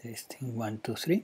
Testing 1, 2, 3.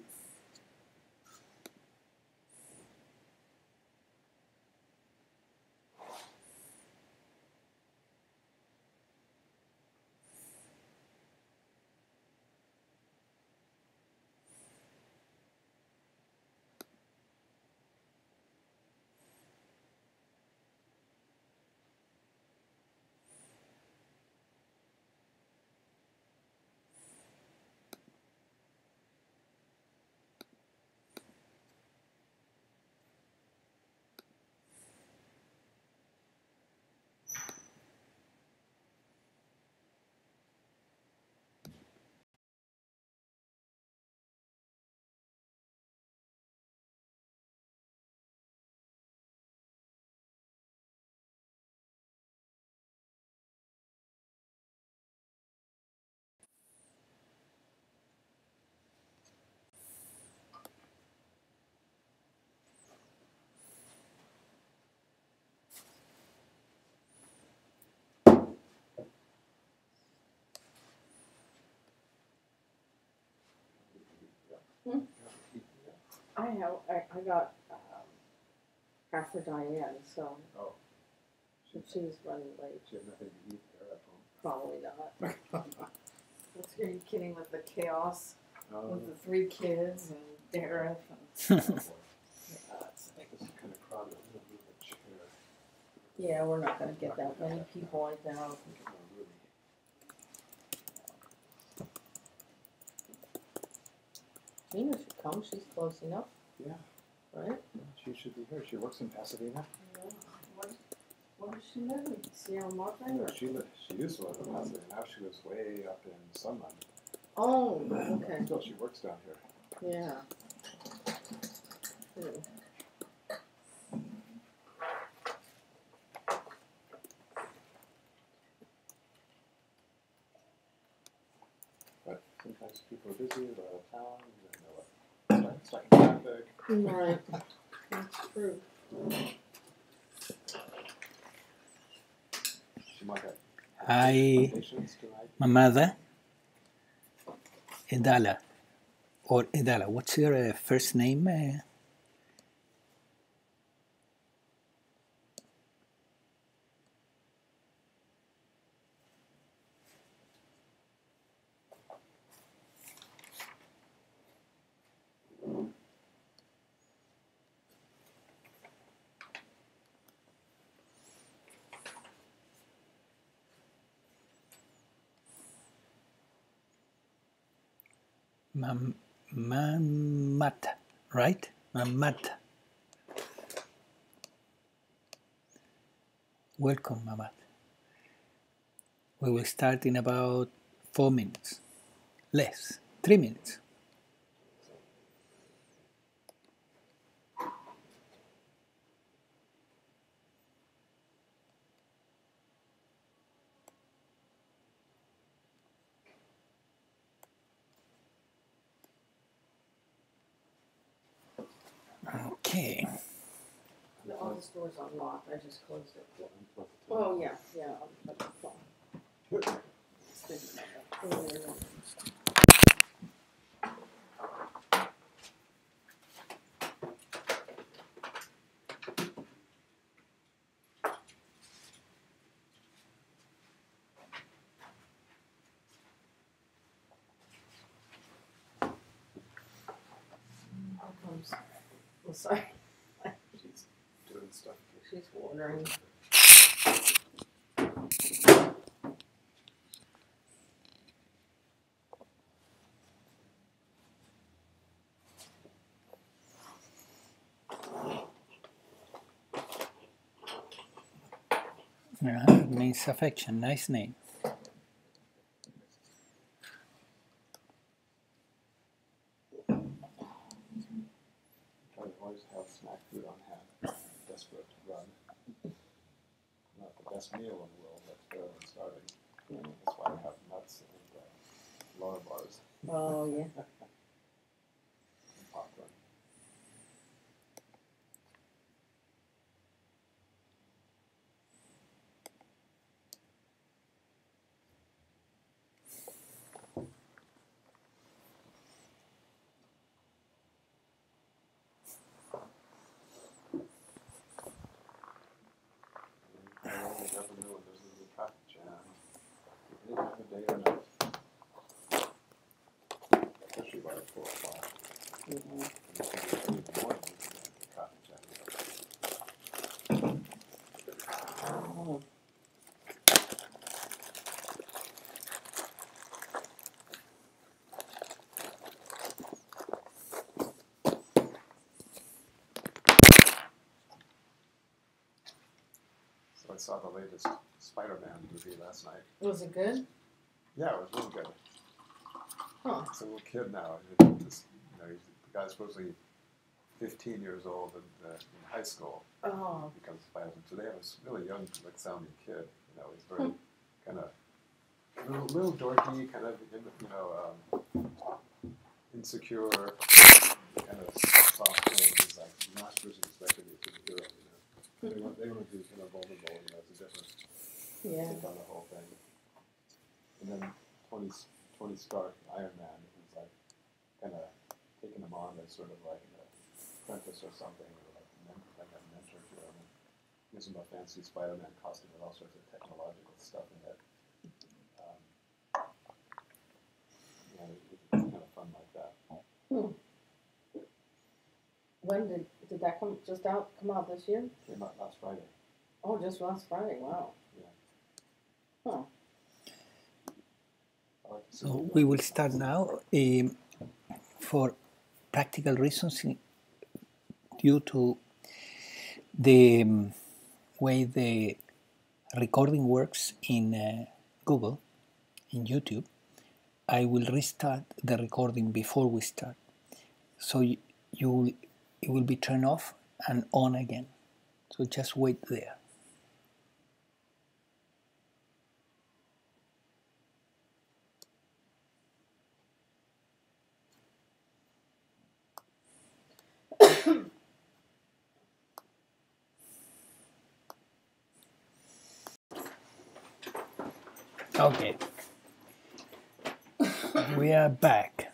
I got half for Diane, so she's running late. She had nothing to eat there at home. Probably not. Are you kidding with the chaos with the 3 kids and Dareth? This is kind of crowded. I'm going to move a chair. Yeah, we're not going to get that many people, I doubt. Tina should come. She's close enough. Yeah. Right? She should be here. She works in Pasadena. Yeah. Where does she live? Sierra Madre? No, she used to live in Pasadena. Now she lives way up in Sunland. Oh, okay. Still, she works down here. Yeah. But sometimes people are busy, they're out of town, and they're stuck in traffic. Right. That's true. She might have Hi, patients tonight. my mother, Edala, or Edala. What's your first name? Mamata, right? Mamata. Welcome, Mamat. We will start in about 4 minutes. Less, 3 minutes. Okay. The office door's unlocked. I just closed it. Oh, yeah. Yeah. I'll put the phone. I'm sorry. She's doing stuff. She's wondering. Yeah, it means affection. Nice name. I always have snack food on hand. Desperate to run. Not the best meal in the world, but better than starving. That's why I have nuts and lower bars. Oh, yeah. And popcorn. saw the latest Spider-Man movie last night. Was it good? Yeah, it was really good. Huh. It's a little kid now. The guy's supposedly 15 years old in high school. Oh. Becomes Spider-Man. So they have a really young, sounding kid. He's very kind of a little dorky, kind of insecure, kind of soft thing. He's like not person expected to be a hero. They want to do kind of vulnerable. It's a different take on the whole thing. And then Tony Stark, Iron Man, who's like kind of taking him on as sort of like an apprentice or something, or like a mentor to him. Gives him a fancy Spider-Man costume with all sorts of technological stuff in it. It's kind of fun like that. When did that come out this year? Came out last Friday. Oh, just last Friday. Wow. Yeah. Huh. So we will start now. For practical reasons, due to the way the recording works in Google, in YouTube, I will restart the recording before we start. So it will be turned off and on again. So just wait there. Okay. We are back.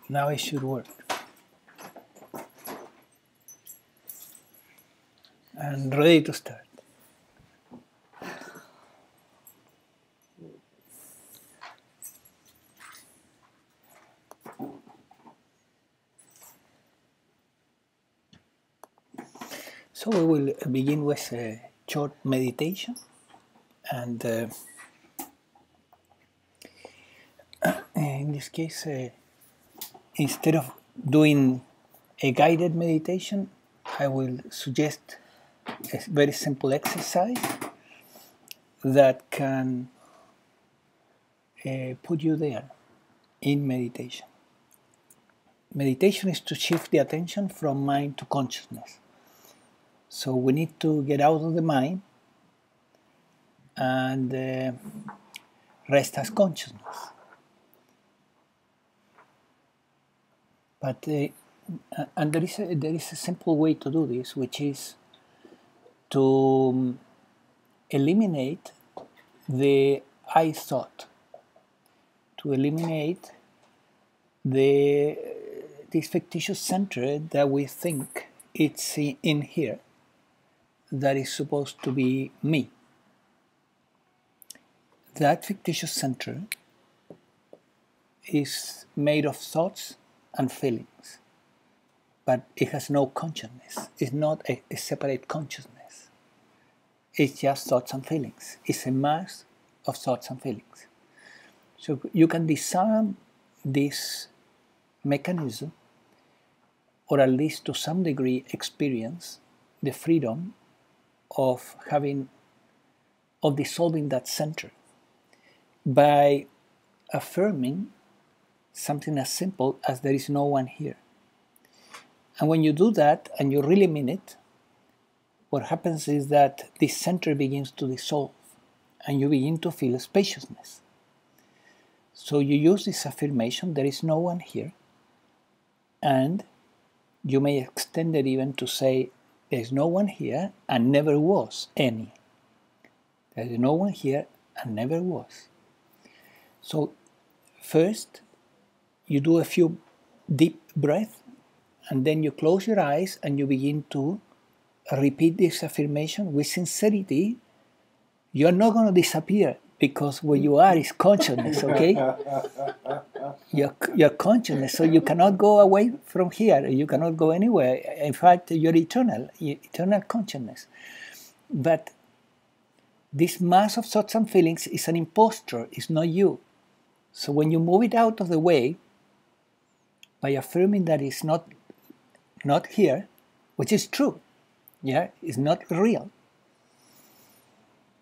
Now it should work. And ready to start. So we will begin with a short meditation, and in this case, instead of doing a guided meditation, I will suggest a very simple exercise that can put you there in meditation. Meditation is to shift the attention from mind to consciousness. So we need to get out of the mind and rest as consciousness. But and there is a simple way to do this, which is to eliminate the I thought, to eliminate this fictitious center that we think it's in here, that is supposed to be me. That fictitious center is made of thoughts and feelings, but it has no consciousness. It's not a separate consciousness. It's just thoughts and feelings. It's a mass of thoughts and feelings. So you can disarm this mechanism, or at least to some degree experience the freedom of dissolving that center by affirming something as simple as there is no one here. And when you do that and you really mean it, what happens is that this center begins to dissolve and you begin to feel spaciousness. So you use this affirmation, there is no one here, and you may extend it even to say, there is no one here and never was any. There is no one here and never was. So first, you do a few deep breaths, and then you close your eyes and you begin to repeat this affirmation with sincerity. You're not going to disappear, because where you are is consciousness, okay? You're consciousness, so you cannot go away from here. You cannot go anywhere. In fact, you're eternal consciousness. But this mass of thoughts and feelings is an impostor, it's not you. So when you move it out of the way, by affirming that it's not here, which is true, yeah, it's not real,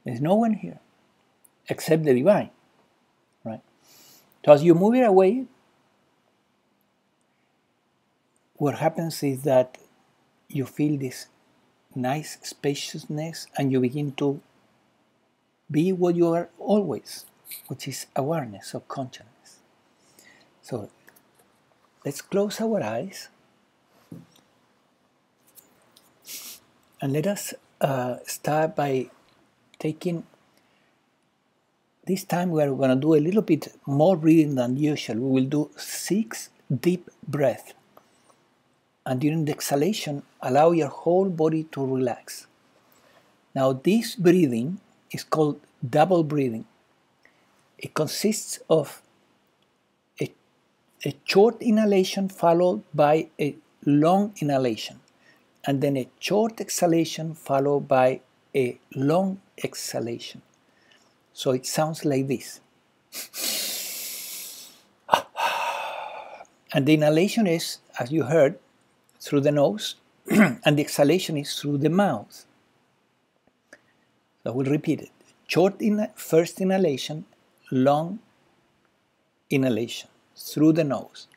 There's no one here except the divine, right? So as you move it away, what happens is that you feel this nice spaciousness and you begin to be what you are always, which is awareness or consciousness. So let's close our eyes and let us start by taking, this time we are going to do a little bit more breathing than usual. We will do 6 deep breaths. And during the exhalation, allow your whole body to relax. Now this breathing is called double breathing. It consists of a short inhalation followed by a long inhalation, and then a short exhalation followed by a long exhalation. So it sounds like this. And the inhalation is, as you heard, through the nose, and the exhalation is through the mouth. So we'll repeat it. First inhalation, long inhalation through the nose.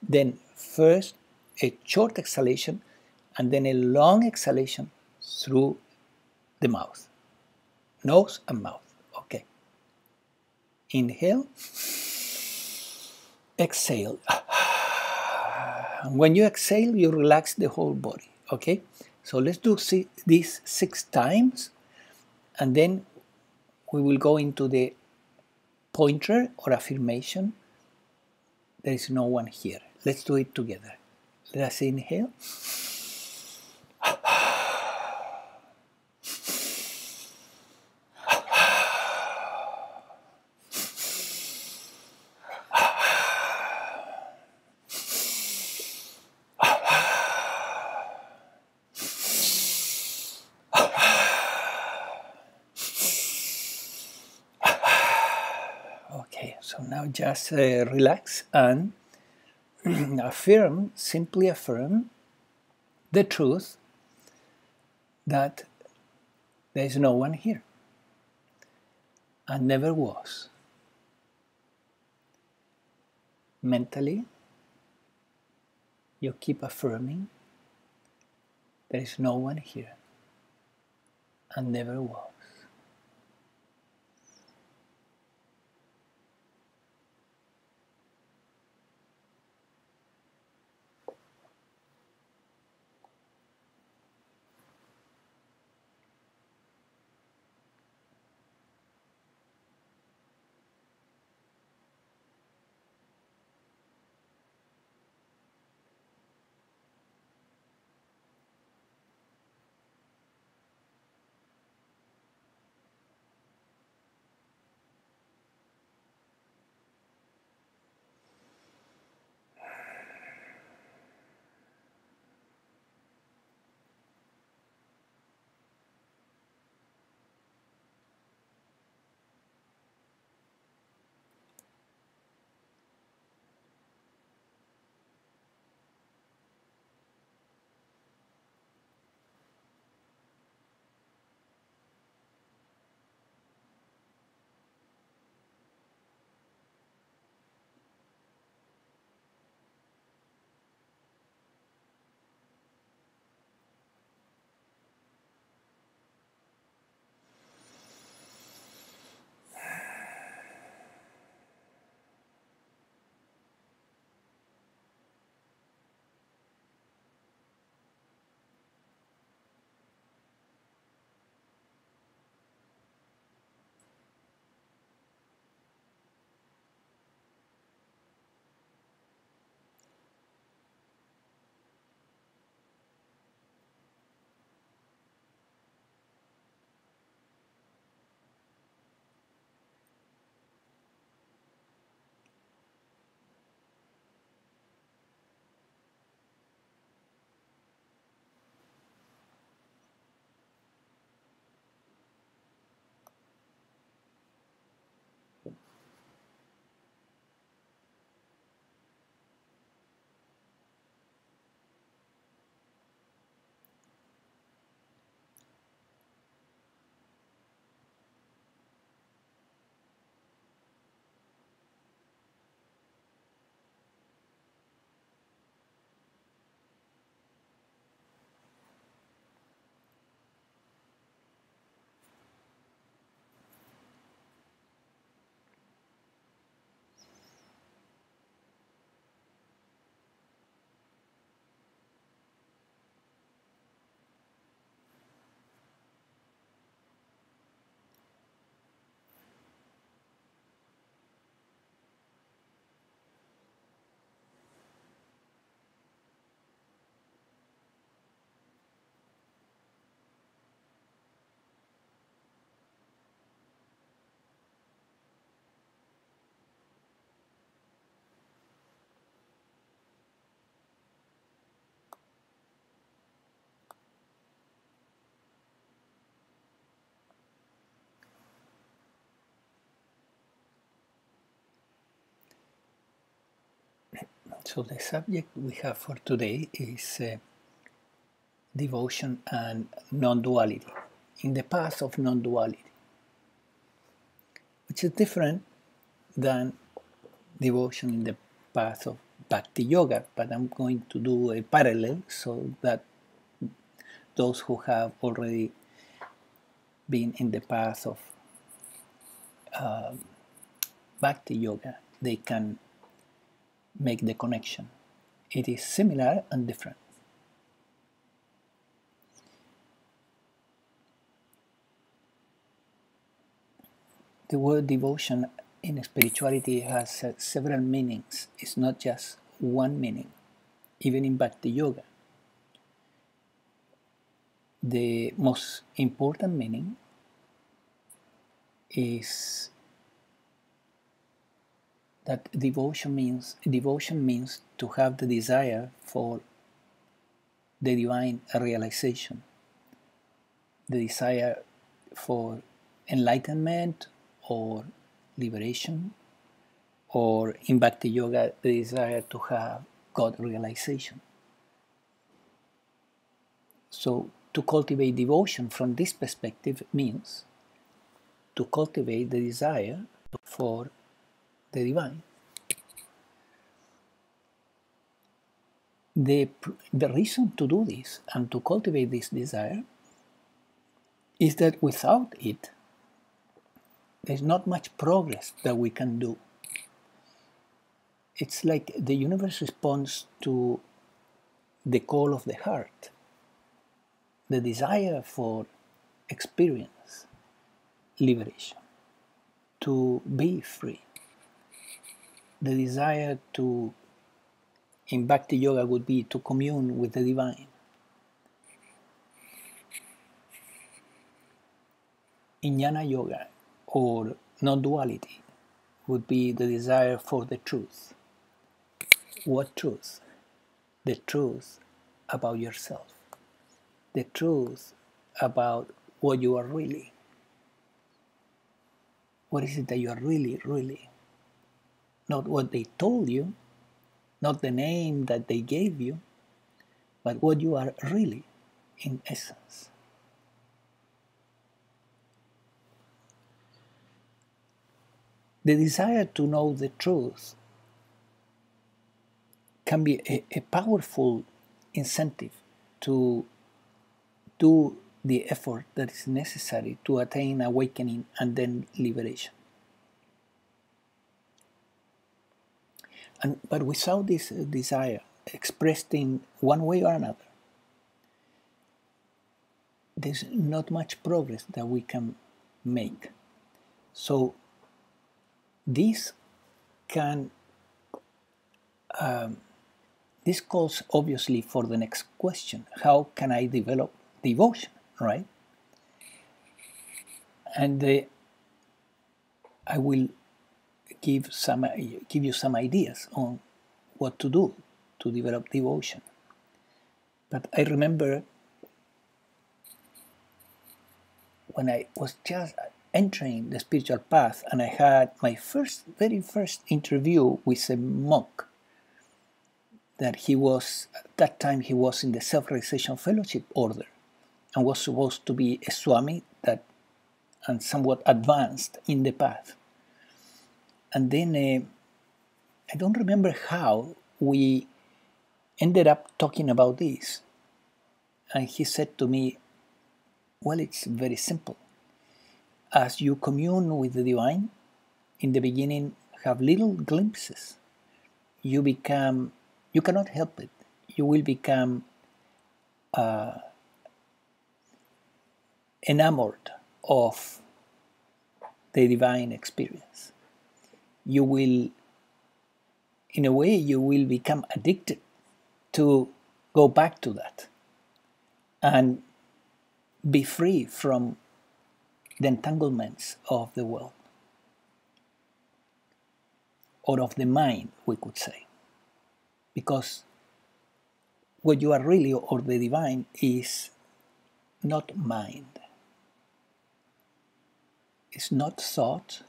Then first a short exhalation, and then a long exhalation through the mouth. Nose and mouth. Okay. Inhale. Exhale. And when you exhale, you relax the whole body. Okay? So let's do this 6 times, and then we will go into the pointer or affirmation. There is no one here. Let's do it together. Let us inhale. Okay, so now just relax and simply affirm the truth that there is no one here and never was. Mentally, you keep affirming there is no one here and never was. So the subject we have for today is devotion and non-duality, in the path of non-duality, which is different than devotion in the path of bhakti yoga, but I'm going to do a parallel so that those who have already been in the path of bhakti yoga, they can make the connection. It is similar and different. The word devotion in spirituality has several meanings. It's not just one meaning, even in bhakti yoga. The most important meaning is that devotion means to have the desire for the divine realization, the desire for enlightenment or liberation, or in bhakti yoga, the desire to have God realization. So to cultivate devotion from this perspective means to cultivate the desire for the divine. The reason to do this and to cultivate this desire is that without it, there's not much progress that we can do. It's like the universe responds to the call of the heart, the desire for experience, liberation, to be free, the desire to, in bhakti yoga, would be to commune with the divine. In jnana yoga or non-duality would be the desire for the truth. What truth? The truth about yourself. The truth about what you are really. What is it that you are really, really? Not what they told you, not the name that they gave you, but what you are really in essence. The desire to know the truth can be a powerful incentive to do the effort that is necessary to attain awakening and then liberation. But without this desire expressed in one way or another, there's not much progress that we can make. So this can this calls obviously for the next question: how can I develop devotion, right? And I will give you some ideas on what to do to develop devotion. But I remember when I was just entering the spiritual path and I had my very first interview with a monk that at that time he was in the Self-Realization Fellowship order and was supposed to be a Swami and somewhat advanced in the path. And then I don't remember how we ended up talking about this. And he said to me, well, it's very simple. As you commune with the divine, in the beginning have little glimpses. You cannot help it. You will become enamored of the divine experience. You will, in a way, you will become addicted to go back to that and be free from the entanglements of the world, or of the mind, we could say. Because what you are really, or the divine, is not mind. It's not thought.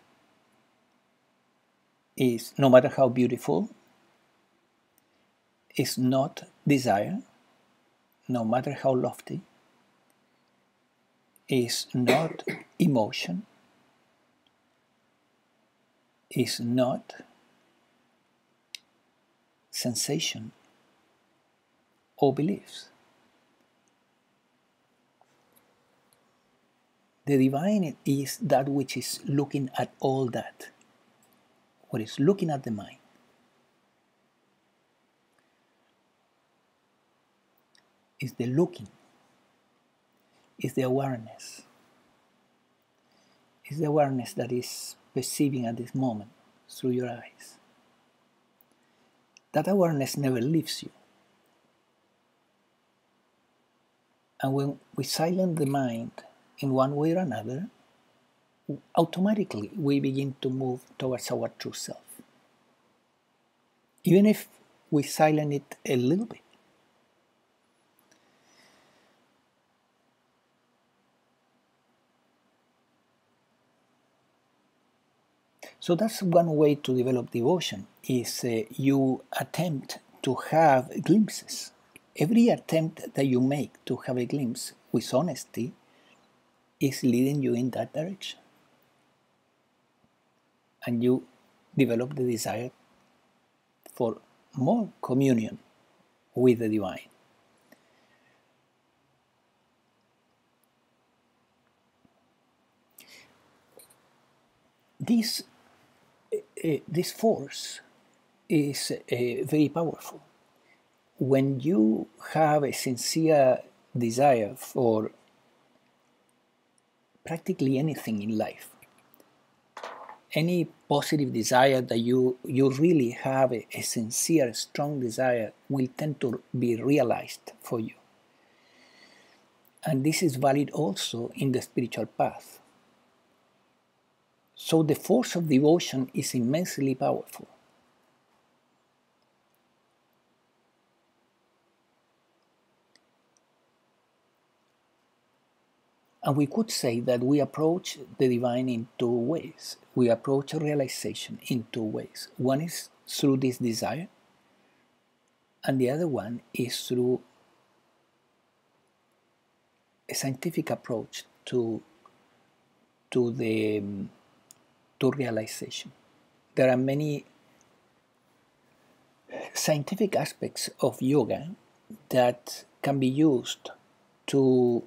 Is no matter how beautiful, is not desire, no matter how lofty, is not emotion, is not sensation or beliefs. The divine is that which is looking at all that, what is looking at the mind. Is the looking, is the awareness. Is the awareness that is perceiving at this moment through your eyes. That awareness never leaves you. And when we silence the mind in one way or another, automatically we begin to move towards our true self. Even if we silence it a little bit. So that's one way to develop devotion, is you attempt to have glimpses. Every attempt that you make to have a glimpse with honesty is leading you in that direction. And you develop the desire for more communion with the divine. This force is very powerful. When you have a sincere desire for practically anything in life, any positive desire that you really have a sincere, strong desire will tend to be realized for you. And this is valid also in the spiritual path. So the force of devotion is immensely powerful. And we could say that we approach the divine in two ways. We approach realization in two ways. One is through this desire, and the other one is through a scientific approach to realization. There are many scientific aspects of yoga that can be used to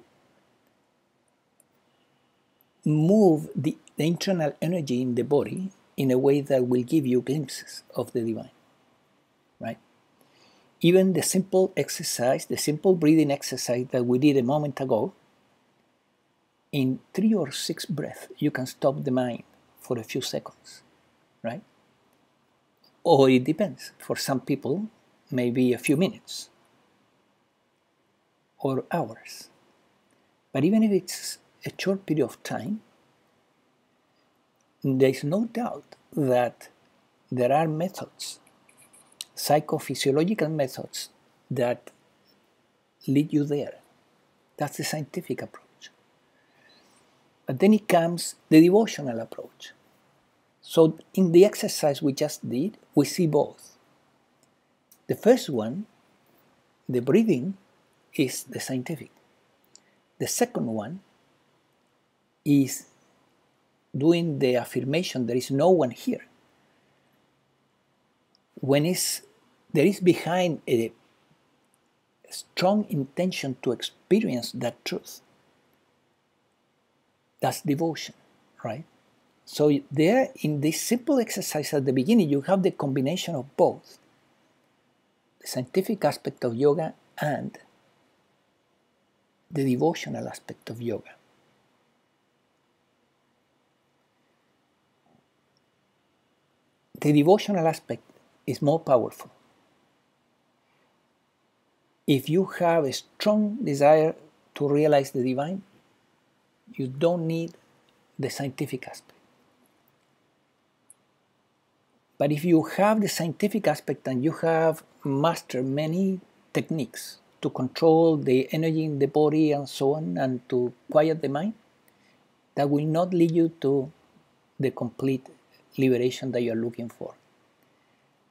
move the internal energy in the body in a way that will give you glimpses of the divine, right? Even the simple exercise, the simple breathing exercise that we did a moment ago, in 3 or 6 breaths, you can stop the mind for a few seconds, right? Or it depends. For some people, maybe a few minutes or hours. But even if it's a short period of time, there is no doubt that there are methods, psychophysiological methods, that lead you there. That's the scientific approach. But then it comes the devotional approach. So in the exercise we just did, we see both. The first one, the breathing, is the scientific. The second one is doing the affirmation, there is no one here. When there is behind a strong intention to experience that truth, that's devotion, right? So there, in this simple exercise at the beginning, you have the combination of both, the scientific aspect of yoga and the devotional aspect of yoga. The devotional aspect is more powerful. If you have a strong desire to realize the divine, you don't need the scientific aspect. But if you have the scientific aspect and you have mastered many techniques to control the energy in the body and so on, and to quiet the mind, that will not lead you to the complete liberation that you are looking for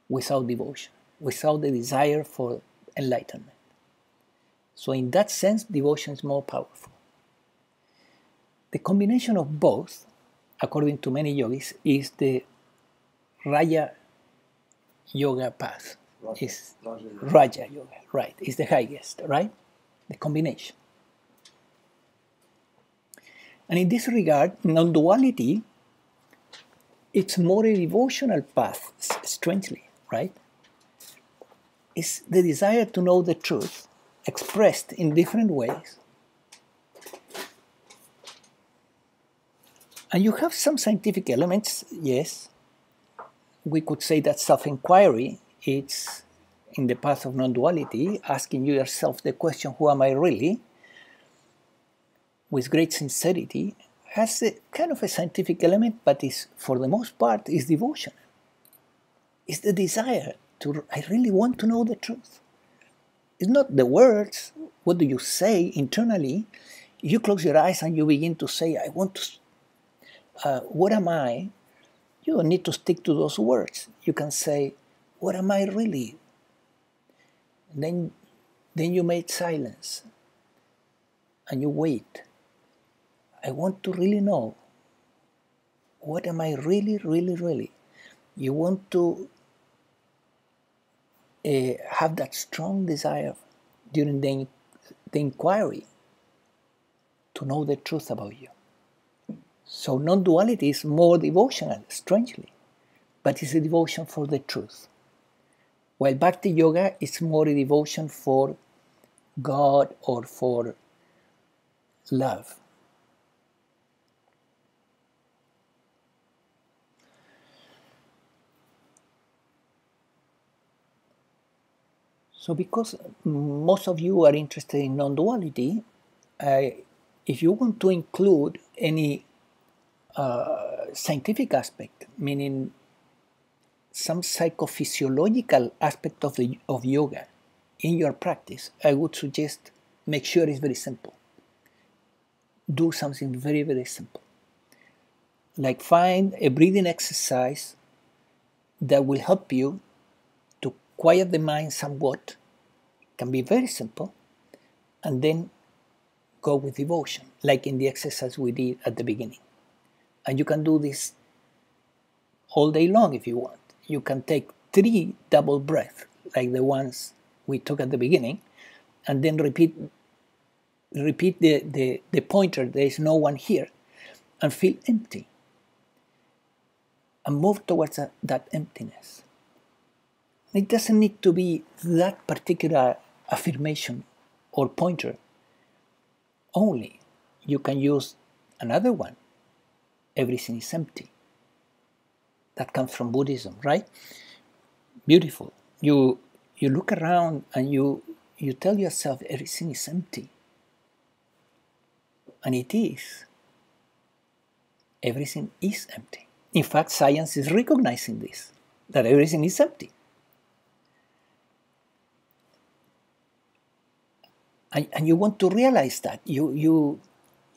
without devotion. without the desire for enlightenment. So in that sense, devotion is more powerful. The combination of both, according to many yogis, is the Raja Yoga path. Is Raja Yoga, right? Is the highest, right? The combination. And in this regard, non-duality, it's more a devotional path, strangely, right? It's the desire to know the truth expressed in different ways. And you have some scientific elements, yes. We could say that self-inquiry, it's in the path of non-duality, asking yourself the question, who am I really? With great sincerity, has a kind of a scientific element, but is, for the most part, is devotion. It's the desire to, I really want to know the truth. It's not the words, what do you say internally? You close your eyes and you begin to say, I want to, what am I? You don't need to stick to those words. You can say, what am I really? And then you make silence and you wait. I want to really know, what am I really, really, really? You want to have that strong desire during the inquiry to know the truth about you. So non-duality is more devotional, strangely, but it's a devotion for the truth. While Bhakti Yoga is more a devotion for God or for love. So because most of you are interested in non-duality, if you want to include any scientific aspect, meaning some psychophysiological aspect of yoga in your practice, I would suggest make sure it's very simple. Do something very, very simple. Like find a breathing exercise that will help you to quiet the mind somewhat. It can be very simple. And then go with devotion, like in the exercise we did at the beginning. And you can do this all day long if you want. You can take 3 double breaths, like the ones we took at the beginning, and then repeat the pointer, there is no one here, and feel empty. And move towards that emptiness. It doesn't need to be that particular affirmation or pointer only. You can use another one. Everything is empty. That comes from Buddhism, right? Beautiful. You look around and you tell yourself everything is empty. And it is. Everything is empty. In fact, science is recognizing this, that everything is empty. And you want to realize that. You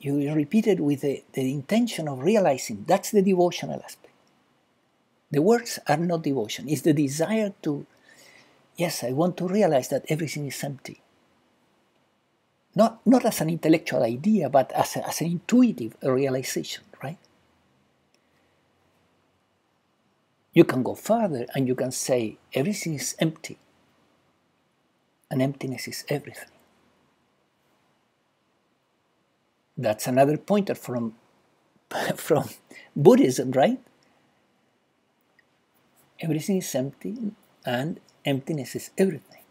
repeat it with the intention of realizing. That's the devotional aspect. The words are not devotion. It's the desire to, yes, I want to realize that everything is empty. Not as an intellectual idea, but as an intuitive realization, right? You can go further and you can say, everything is empty. And emptiness is everything. That's another pointer from Buddhism, right? Everything is empty and emptiness is everything.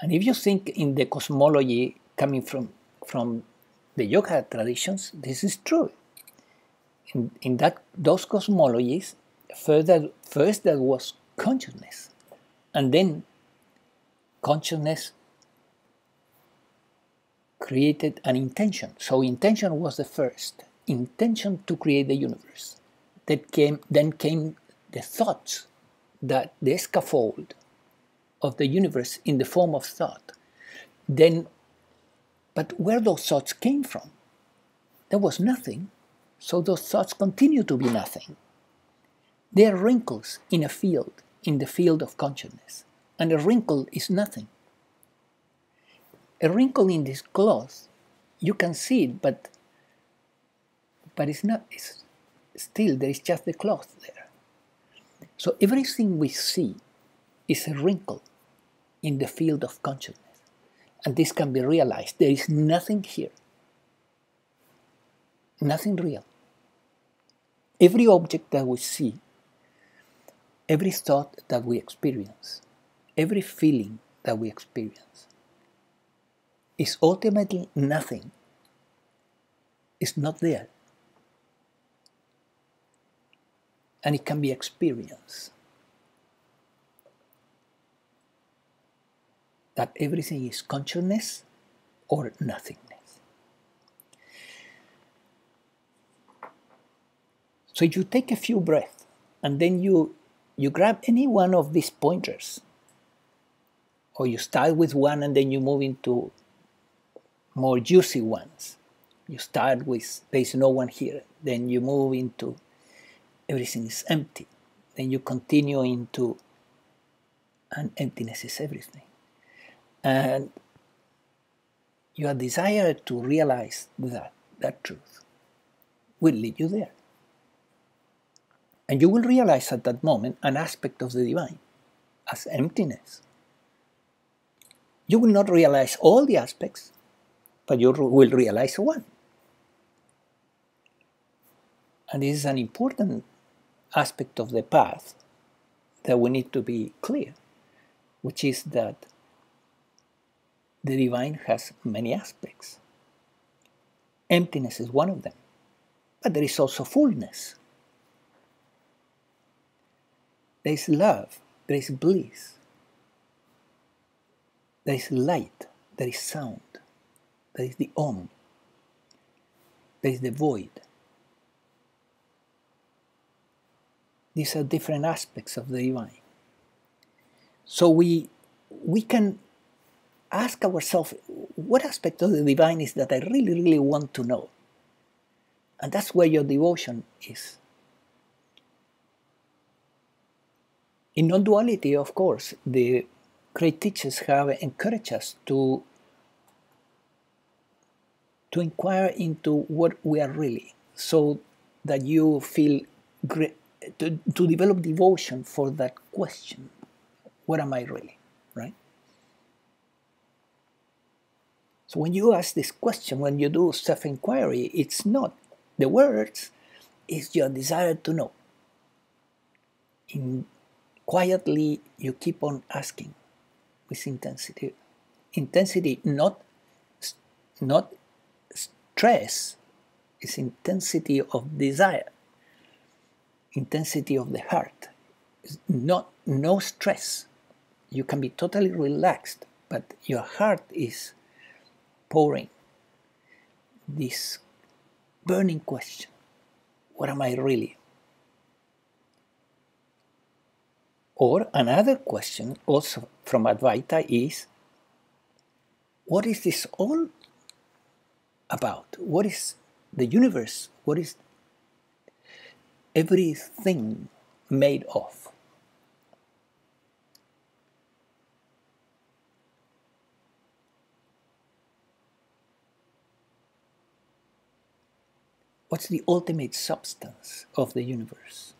And if you think in the cosmology coming from the yoga traditions, this is true. In those cosmologies, first there was consciousness, and then consciousness created an intention. So intention was the first. Intention to create the universe. Then came the thoughts, that the scaffold of the universe in the form of thought. But where those thoughts came from, there was nothing. So those thoughts continue to be nothing. They are wrinkles in a field, in the field of consciousness, and a wrinkle is nothing. A wrinkle in this cloth, you can see it, but it's not. It's still, there is just the cloth there. So everything we see is a wrinkle in the field of consciousness. And this can be realized. There is nothing here. Nothing real. Every object that we see, every thought that we experience, every feeling that we experience is ultimately nothing. It's not there. And it can be experienced. That everything is consciousness or nothingness. So you take a few breaths and then you grab any one of these pointers, or you start with one and then you move into more juicy ones. You start with there is no one here, then you move into everything is empty, then you continue into and emptiness is everything. And your desire to realize that truth will lead you there. And you will realize at that moment an aspect of the divine as emptiness. You will not realize all the aspects, but you will realize one. And this is an important aspect of the path that we need to be clear, which is that the divine has many aspects. Emptiness is one of them, but there is also fullness. There is love, there is bliss, there is light, there is sound, there is the Om, there is the void. These are different aspects of the divine. So we can ask ourselves, what aspect of the divine is that I really, really want to know? And that's where your devotion is. In non-duality, of course, the great teachers have encouraged us to inquire into what we are really, so that you feel great, to develop devotion for that question. What am I really, right? So when you ask this question, when you do self-inquiry, it's not the words, it's your desire to know. Quietly, you keep on asking with intensity. Intensity, not stress, is intensity of desire. Intensity of the heart. It's no stress. You can be totally relaxed, but your heart is pouring this burning question. What am I really? Or another question, also from Advaita, is, what is this all about? What is the universe? What is everything made of? What's the ultimate substance of the universe?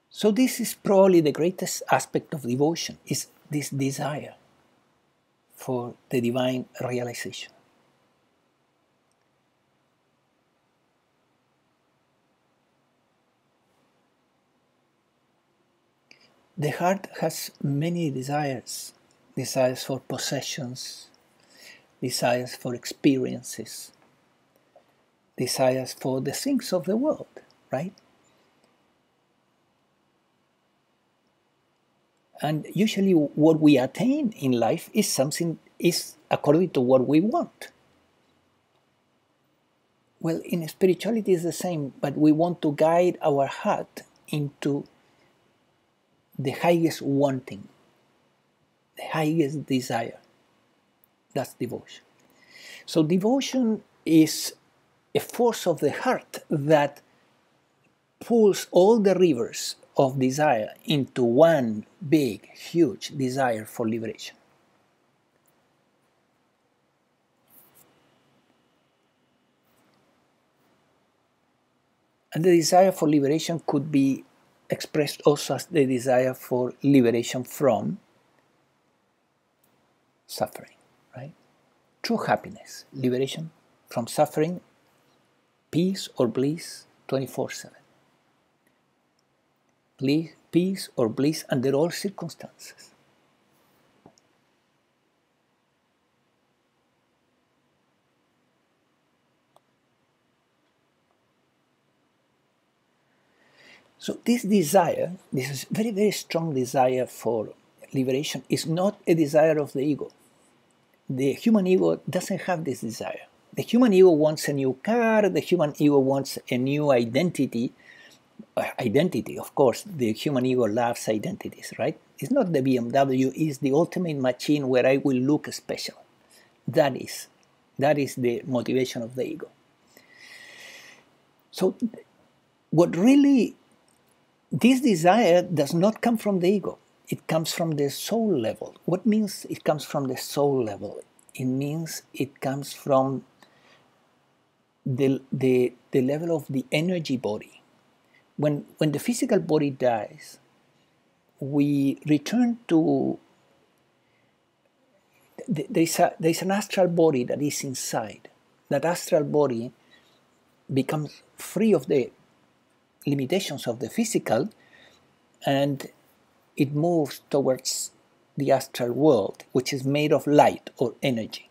So this is probably the greatest aspect of devotion, is this desire for the divine realization. The heart has many desires. Desires for possessions, desires for experiences, desires for the things of the world, right? And usually what we attain in life is according to what we want. Well, in spirituality it's the same, but we want to guide our heart into the highest wanting, the highest desire. That's devotion. So devotion is a force of the heart that pulls all the rivers of desire into one big, huge desire for liberation. And the desire for liberation could be expressed also as the desire for liberation from suffering, right? True happiness, liberation from suffering, peace or bliss 24/7. Peace or bliss under all circumstances. So this desire, this very, very strong desire for liberation, is not a desire of the ego. The human ego doesn't have this desire. The human ego wants a new car, the human ego wants a new identity. Identity, of course, the human ego loves identities, right? It's not the BMW, it's the ultimate machine where I will look special. That is the motivation of the ego. So what really, this desire does not come from the ego. It comes from the soul level. What means it comes from the soul level? It means it comes from the level of the energy body. When the physical body dies, we return to, there's an astral body that is inside. That astral body becomes free of the limitations of the physical, and it moves towards the astral world, which is made of light or energy,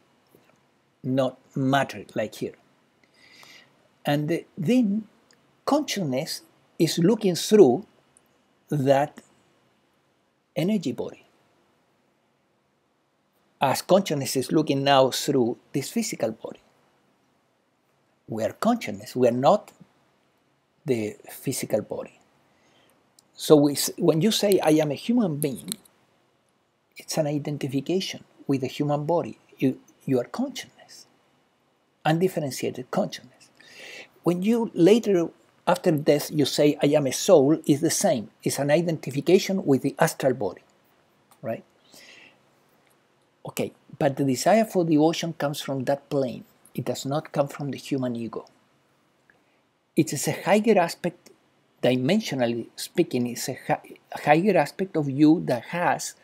not matter like here. And then consciousness is looking through that energy body, as consciousness is looking now through this physical body. We are consciousness, we are not the physical body. So when you say, I am a human being, it's an identification with the human body. You are consciousness, undifferentiated consciousness. When you later, after death, you say, I am a soul, is the same. It's an identification with the astral body, right? Okay, but the desire for devotion comes from that plane. It does not come from the human ego. It is a higher aspect, dimensionally speaking, it's a higher aspect of you that has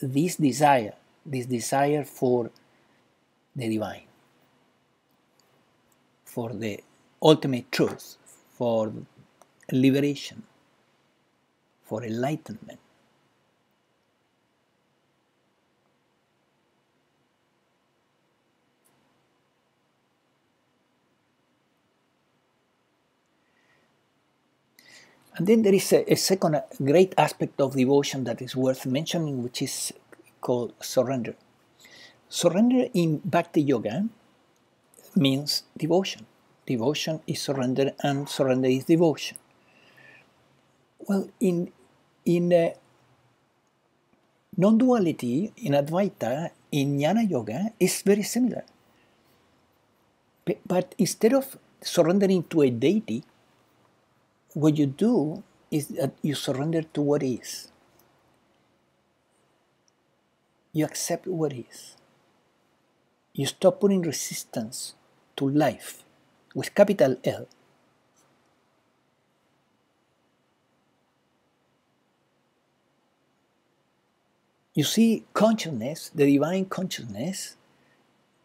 this desire for the divine, for the ultimate truth, for liberation, for enlightenment. And then there is a second great aspect of devotion that is worth mentioning, which is called surrender. Surrender in Bhakti Yoga means devotion. Devotion is surrender, and surrender is devotion. Well, in non-duality, in Advaita, in Jnana Yoga, it's very similar. But instead of surrendering to a deity, what you do is that you surrender to what is. You accept what is. You stop putting resistance to life with capital L. You see consciousness, the divine consciousness,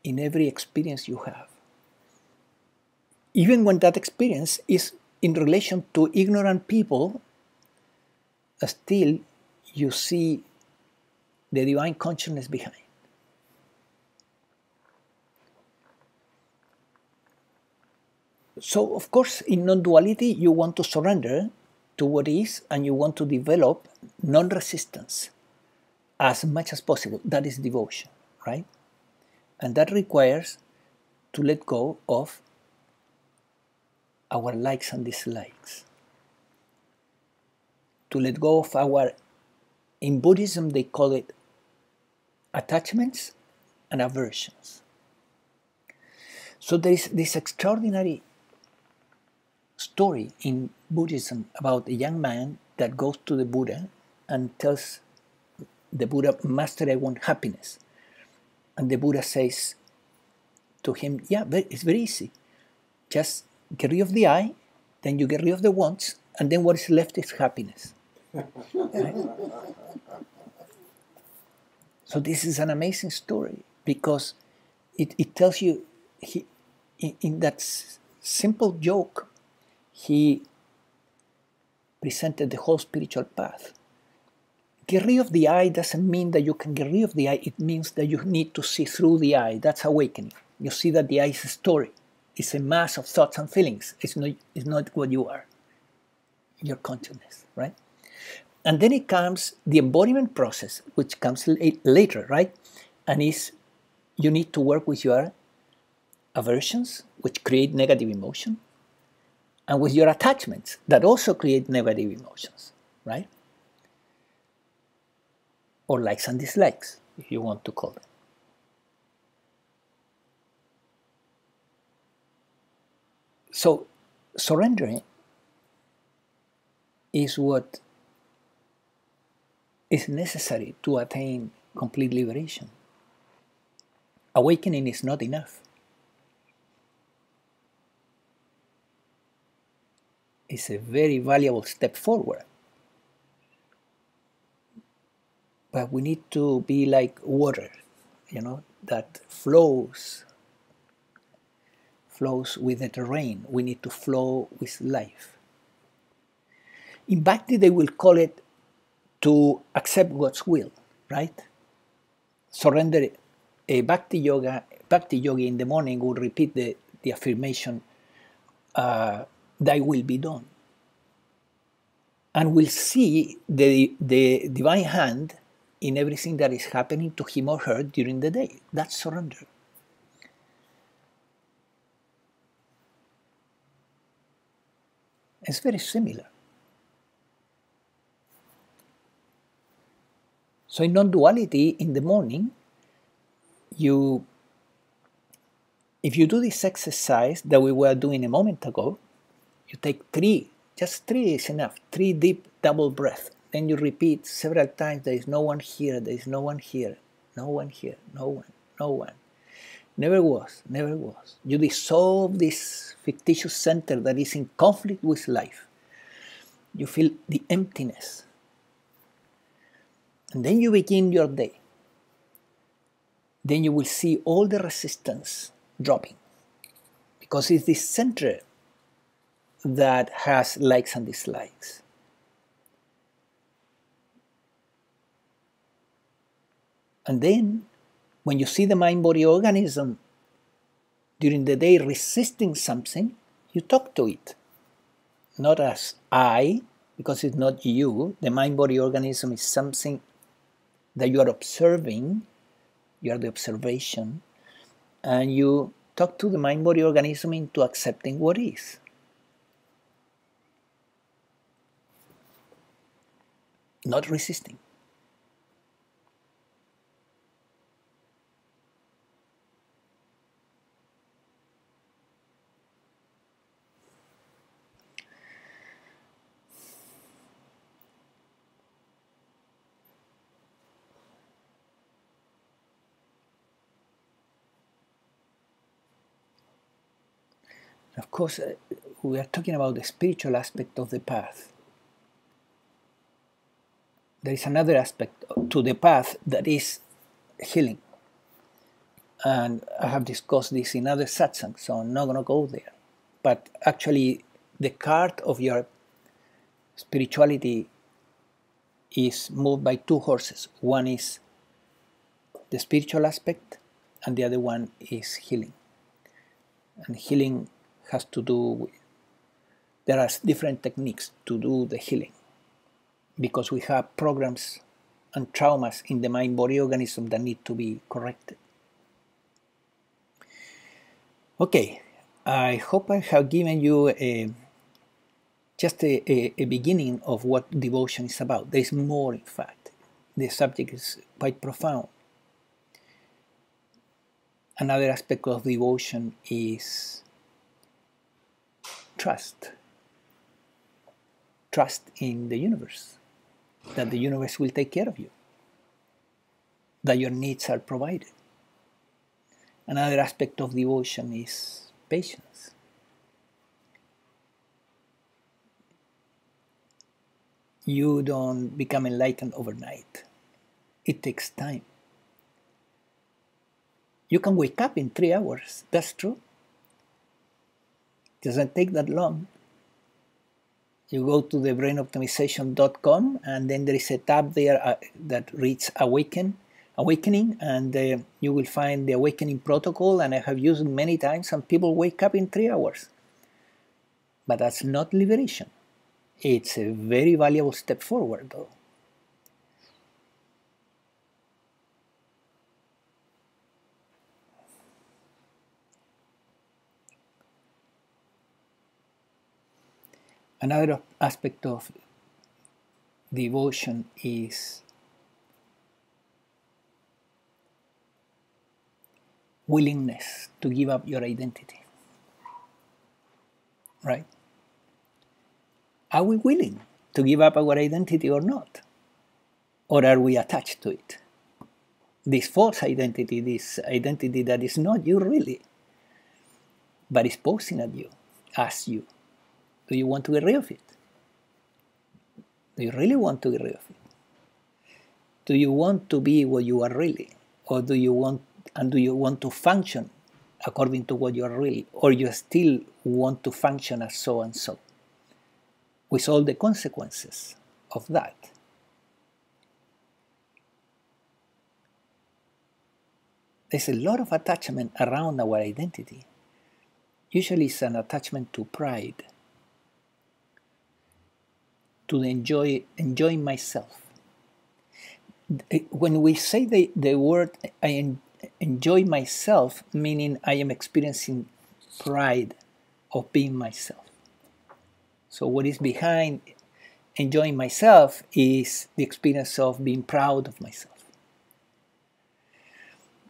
in every experience you have. Even when that experience is in relation to ignorant people, still you see the divine consciousness behind. So, of course, in non-duality, you want to surrender to what is, and you want to develop non-resistance as much as possible. That is devotion, right? And that requires to let go of our likes and dislikes, to let go of our, in Buddhism they call it attachments and aversions. So there is this extraordinary story in Buddhism about a young man that goes to the Buddha and tells the Buddha, Master, I want happiness. And the Buddha says to him, yeah, it's very easy. Just get rid of the I, then you get rid of the wants, and then what is left is happiness. Right? So this is an amazing story because it tells you, in that simple joke, he presented the whole spiritual path. Get rid of the I doesn't mean that you can get rid of the I, it means that you need to see through the I. That's awakening. You see that the I is a story. It's a mass of thoughts and feelings. It's not what you are, your consciousness, right? And then it comes the embodiment process, which comes later, right? And you need to work with your aversions, which create negative emotion, and with your attachments that also create negative emotions, right? Or likes and dislikes, if you want to call them. So surrendering is what is necessary to attain complete liberation. Awakening is not enough. It's a very valuable step forward. But we need to be like water, that flows with the terrain. We need to flow with life. In Bhakti, they will call it to accept God's will, right? Surrender. A Bhakti yogi in the morning will repeat the affirmation, thy will be done. And will see the divine hand in everything that is happening to him or her during the day. That's surrender. It's very similar. So in non-duality, in the morning, if you do this exercise that we were doing a moment ago, you take just three is enough, 3 deep double breaths. Then you repeat several times, there is no one here, there is no one here, no one here, no one, no one. Never was, never was. You dissolve this fictitious center that is in conflict with life. You feel the emptiness. And then you begin your day. Then you will see all the resistance dropping. Because it's this center that has likes and dislikes. And then, when you see the mind-body organism during the day resisting something, you talk to it. Not as I, because it's not you. The mind-body organism is something that you are observing. You are the observation. And you talk to the mind-body organism into accepting what is. Not resisting. Of course, we are talking about the spiritual aspect of the path. There is another aspect to the path that is healing. And I have discussed this in other satsangs, so I'm not going to go there. But actually, the cart of your spirituality is moved by 2 horses. One is the spiritual aspect, and the other one is healing. And healing has to do with, there are different techniques to do the healing, because we have programs and traumas in the mind-body organism that need to be corrected. Okay, I hope I have given you just a beginning of what devotion is about. There is more, in fact. The subject is quite profound. Another aspect of devotion is trust. Trust in the universe, that the universe will take care of you, that your needs are provided. Another aspect of devotion is patience. You don't become enlightened overnight. It takes time. You can wake up in 3 hours, that's true. It doesn't take that long. You go to the brainoptimization.com and then there is a tab there that reads awakening, and you will find the awakening protocol, and I have used it many times, and people wake up in 3 hours. But that's not liberation. It's a very valuable step forward, though. Another aspect of devotion is willingness to give up your identity. Right? Are we willing to give up our identity or not? Or are we attached to it? This false identity, this identity that is not you really, but is posing at you, as you. Do you want to get rid of it? Do you really want to get rid of it? Do you want to be what you are really? Or do you want to function according to what you are really? Or you still want to function as so and so? With all the consequences of that. There's a lot of attachment around our identity. Usually it's an attachment to pride, to enjoying myself. When we say the word I enjoy myself, meaning I am experiencing pride of being myself. So what is behind enjoying myself is the experience of being proud of myself.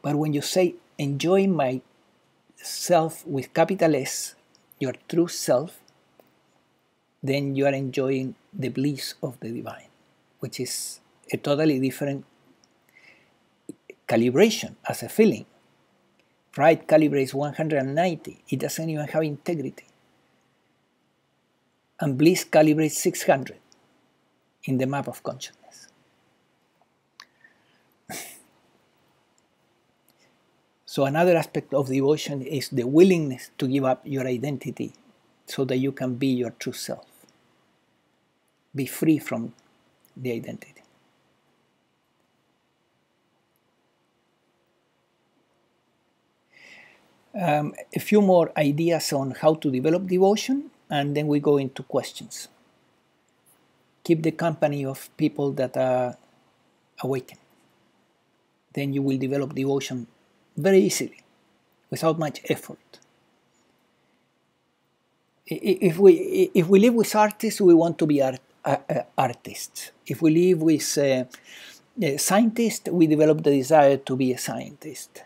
But when you say enjoying myself with capital S, your true self, then you are enjoying the bliss of the divine, which is a totally different calibration as a feeling. Pride calibrates 190. It doesn't even have integrity. And bliss calibrates 600 in the map of consciousness. So another aspect of devotion is the willingness to give up your identity so that you can be your true self. Be free from the identity. A few more ideas on how to develop devotion, and then we go into questions. Keep the company of people that are awakened. Then you will develop devotion very easily, without much effort. If we live with artists, we want to be artists. If we live with scientists, we develop the desire to be a scientist.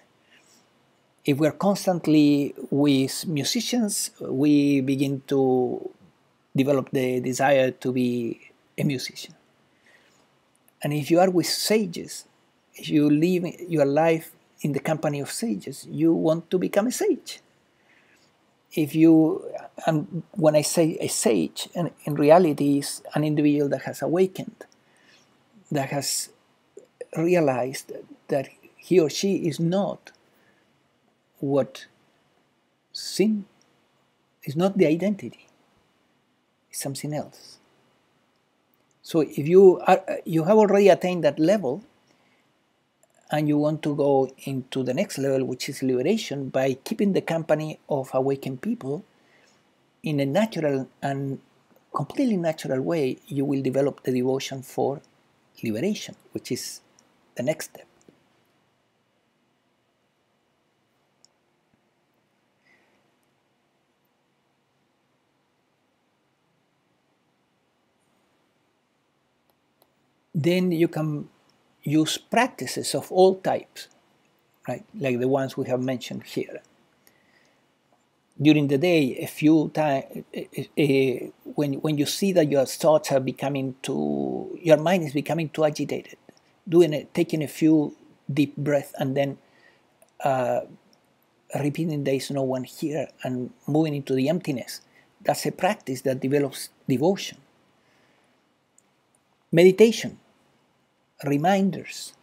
If we're constantly with musicians, we begin to develop the desire to be a musician. And if you are with sages, if you live your life in the company of sages, you want to become a sage. If you, and when I say a sage, in reality is an individual that has awakened, that has realized that he or she is not what sin is, not the identity, it's something else. So if you have already attained that level, and you want to go into the next level, which is liberation, by keeping the company of awakened people in a natural and completely natural way, you will develop the devotion for liberation, which is the next step. Then you can use practices of all types, right? Like the ones we have mentioned here. During the day, a few times, when you see that your thoughts are becoming too, your mind is becoming too agitated, taking a few deep breaths and then repeating there is no one here and moving into the emptiness. That's a practice that develops devotion. Meditation, reminders.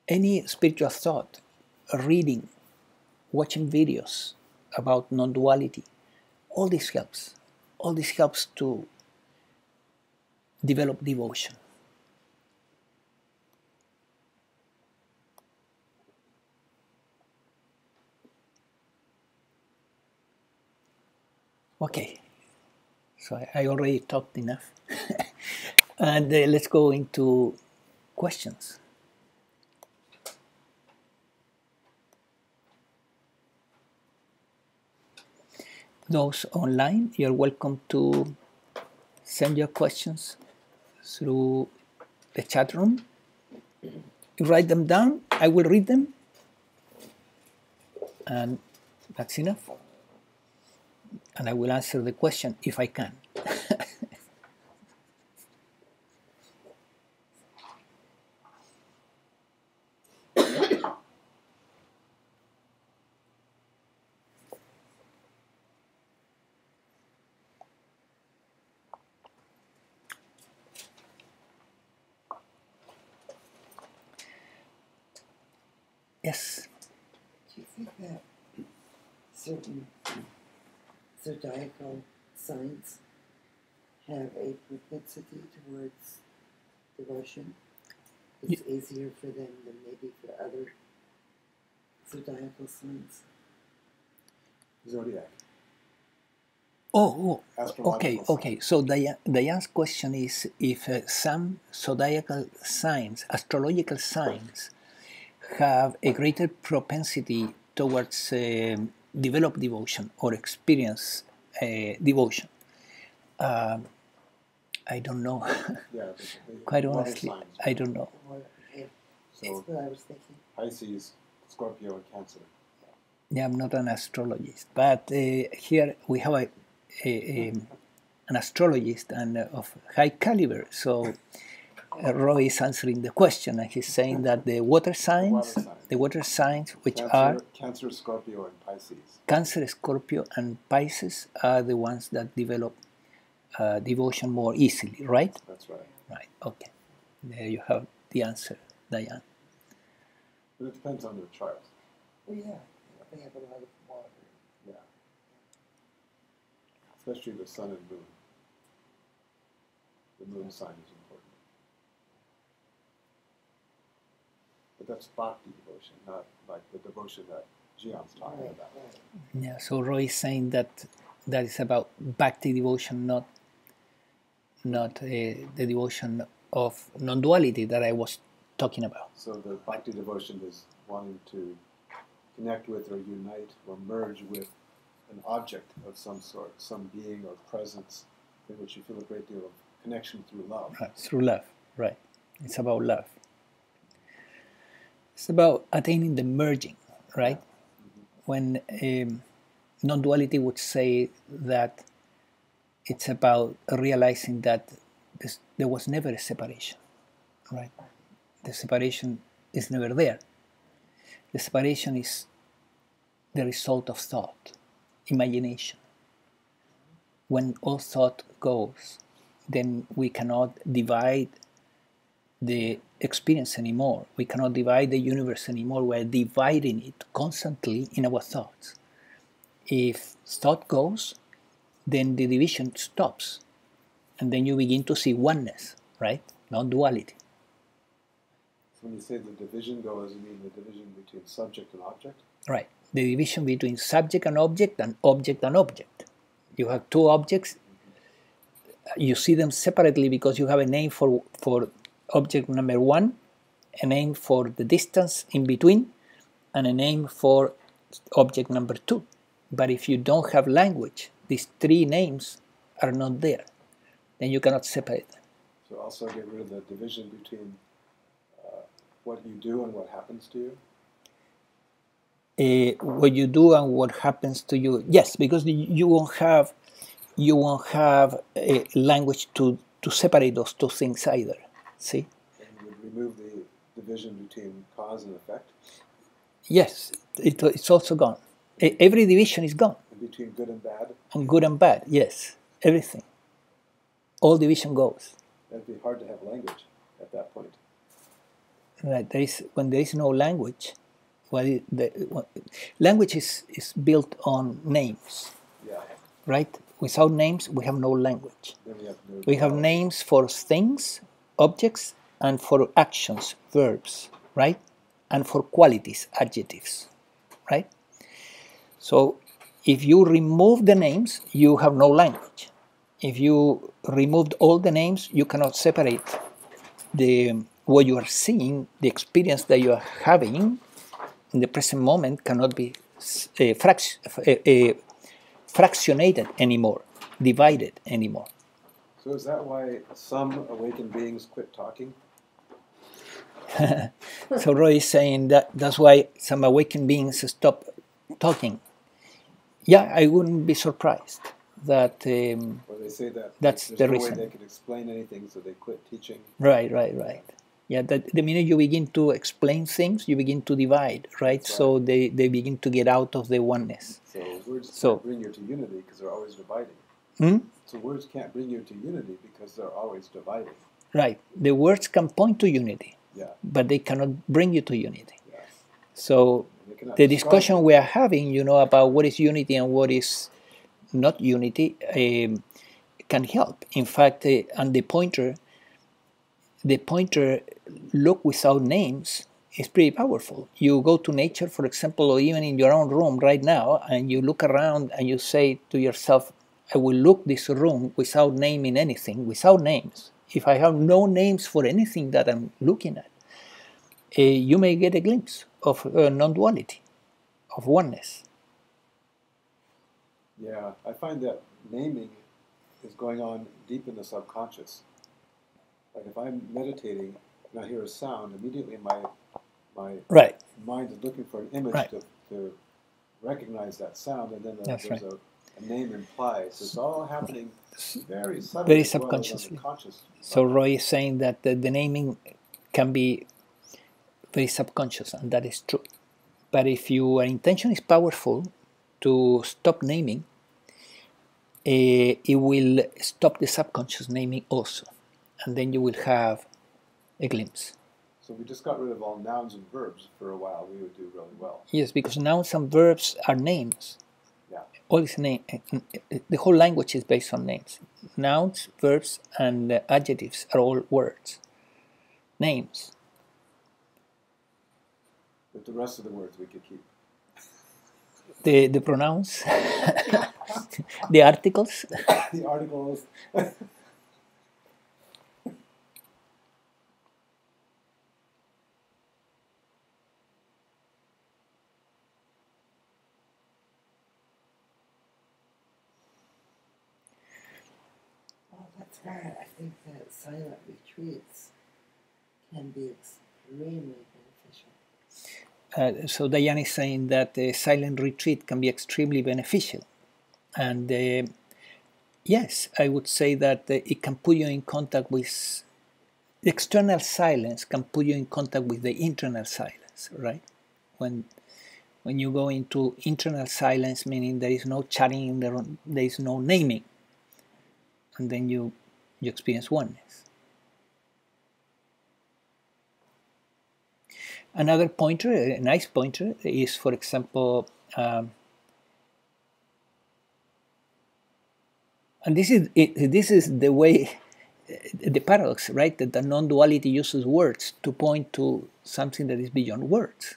Any spiritual thought, reading, watching videos about non-duality, all this helps. All this helps to develop devotion. Okay, so I already talked enough. And let's go into questions. Those online, you're welcome to send your questions through the chat room. You write them down, I will read them, and that's enough. And I will answer the question if I can. Yes. Do you think that certain zodiacal signs have a propensity towards devotion? It's easier for them than maybe for other zodiacal signs. Zodiac. Oh, Astrological okay. So Diane's question is if some zodiacal signs, astrological signs, have a greater propensity towards develop devotion or experience devotion. I don't know. Yeah, Quite water honestly, signs, I don't know. Or, yeah, So that's what I was thinking. Pisces, Scorpio, and Cancer. Yeah, I'm not an astrologist, but here we have an astrologist and of high caliber. So Roy is answering the question, and he's saying that the water signs, which Cancer, are Cancer, Scorpio, and Pisces. Cancer, Scorpio, and Pisces, are the ones that develop devotion more easily, right? That's right. Right. Okay. There you have the answer, Diane. But it depends on their chart. Oh yeah, they have a lot of water. Yeah. Especially the sun and moon. The moon sign is important. But that's bhakti devotion, not like the devotion that Jian's talking Right, about. right. Yeah. So Roy is saying that that is about bhakti devotion, not the devotion of non-duality that I was talking about. So the bhakti devotion is wanting to connect with or unite or merge with an object of some sort, some being or presence in which you feel a great deal of connection through love. Right, through love, right? It's about love. It's about attaining the merging, right? When non-duality would say that it's about realizing that there was never a separation, right? The separation is never there. The separation is the result of thought, imagination. When all thought goes, then we cannot divide the experience anymore. We cannot divide the universe anymore. We're dividing it constantly in our thoughts. If thought goes, then the division stops. And then you begin to see oneness, right? Not duality. So when you say the division goes, you mean the division between subject and object? Right. The division between subject and object and object and object. You have two objects. You see them separately because you have a name for object number one, a name for the distance in between, and a name for object number two. But if you don't have language, these three names are not there. Then you cannot separate them. So also get rid of the division between what you do and what happens to you. What you do and what happens to you. Yes, because you won't have a language to separate those two things either. See? And you would remove the division between cause and effect. Yes, it's also gone. Every division is gone. And between good and bad. And good and bad, yes, everything. All division goes. That'd be hard to have language at that point. Right. When there is no language, language is built on names. Yeah. Right? Without names, we have no language. Then we have names for things, objects, and for actions, verbs, right? And for qualities, adjectives, right? So if you remove the names, you have no language. If you removed all the names, you cannot separate what you are seeing, the experience that you are having in the present moment cannot be fractionated anymore, divided anymore. So is that why some awakened beings quit talking? So Roy is saying that's why some awakened beings stop talking. Yeah, I wouldn't be surprised that. Or they say that that's there's the no reason. way they could explain anything, so they quit teaching. Right. Yeah, that the minute you begin to explain things, you begin to divide, right? So they begin to get out of the oneness. So words can't bring you to unity because they're always dividing. So words can't bring you to unity because they're always dividing. Right. The words can point to unity, but they cannot bring you to unity. Yeah. So the discussion we are having, about what is unity and what is not unity, can help. In fact, and the pointer look without names is pretty powerful. You go to nature, for example, or even in your own room right now, and you look around and you say to yourself, I will look this room without naming anything, without names. If I have no names for anything that I'm looking at, you may get a glimpse of non-duality, of oneness. Yeah, I find that naming is going on deep in the subconscious. Like if I'm meditating and I hear a sound, immediately my mind is looking for an image to recognize that sound, and then there's a name implied. So it's all happening very subtly, very subconsciously. So Roy is saying that the naming can be very subconscious, and that is true. But if your intention is powerful to stop naming, it will stop the subconscious naming also, and then you will have a glimpse. So we just got rid of all nouns and verbs for a while. We would do really well. Yes, because nouns and verbs are names. Yeah. All is name. The whole language is based on names. Nouns, verbs, and adjectives are all words, names. But the rest of the words we could keep. The pronouns, the articles. The articles. That's why I think that silent retreats can be extremely beneficial. So Diane is saying that a silent retreat can be extremely beneficial. And yes, I would say that it can put you in contact with the external silence, can put you in contact with the internal silence, right? When you go into internal silence, meaning there is no chatting, there is no naming, and then you experience oneness. Another pointer, a nice pointer, is, for example, and this is the way, the paradox, right? That the non-duality uses words to point to something that is beyond words.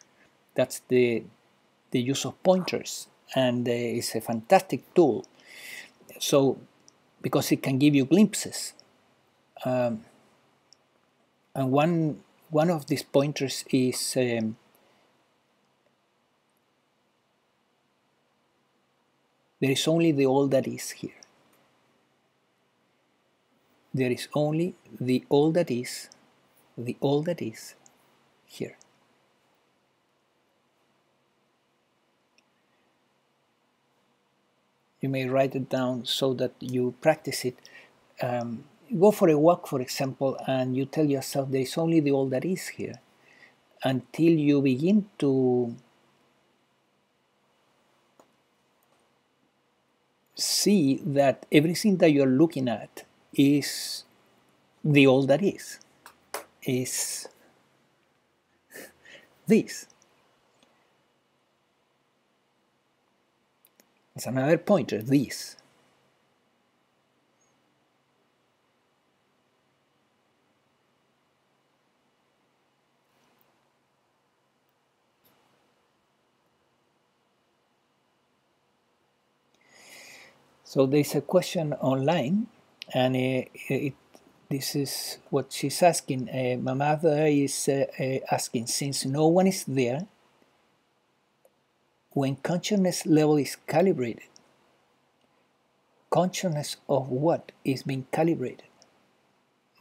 That's the use of pointers, and it's a fantastic tool. So, because it can give you glimpses, and one of these pointers is there is only the all that is here. there is only the all that is here. You may write it down so that you practice it. Go for a walk, for example, and you tell yourself there is only the all that is here, until you begin to see that everything that you're looking at is the all that is this. It's another pointer, this. So there's a question online, and this is what she's asking. My mother is asking, since no one is there, when consciousness level is calibrated, consciousness of what is being calibrated?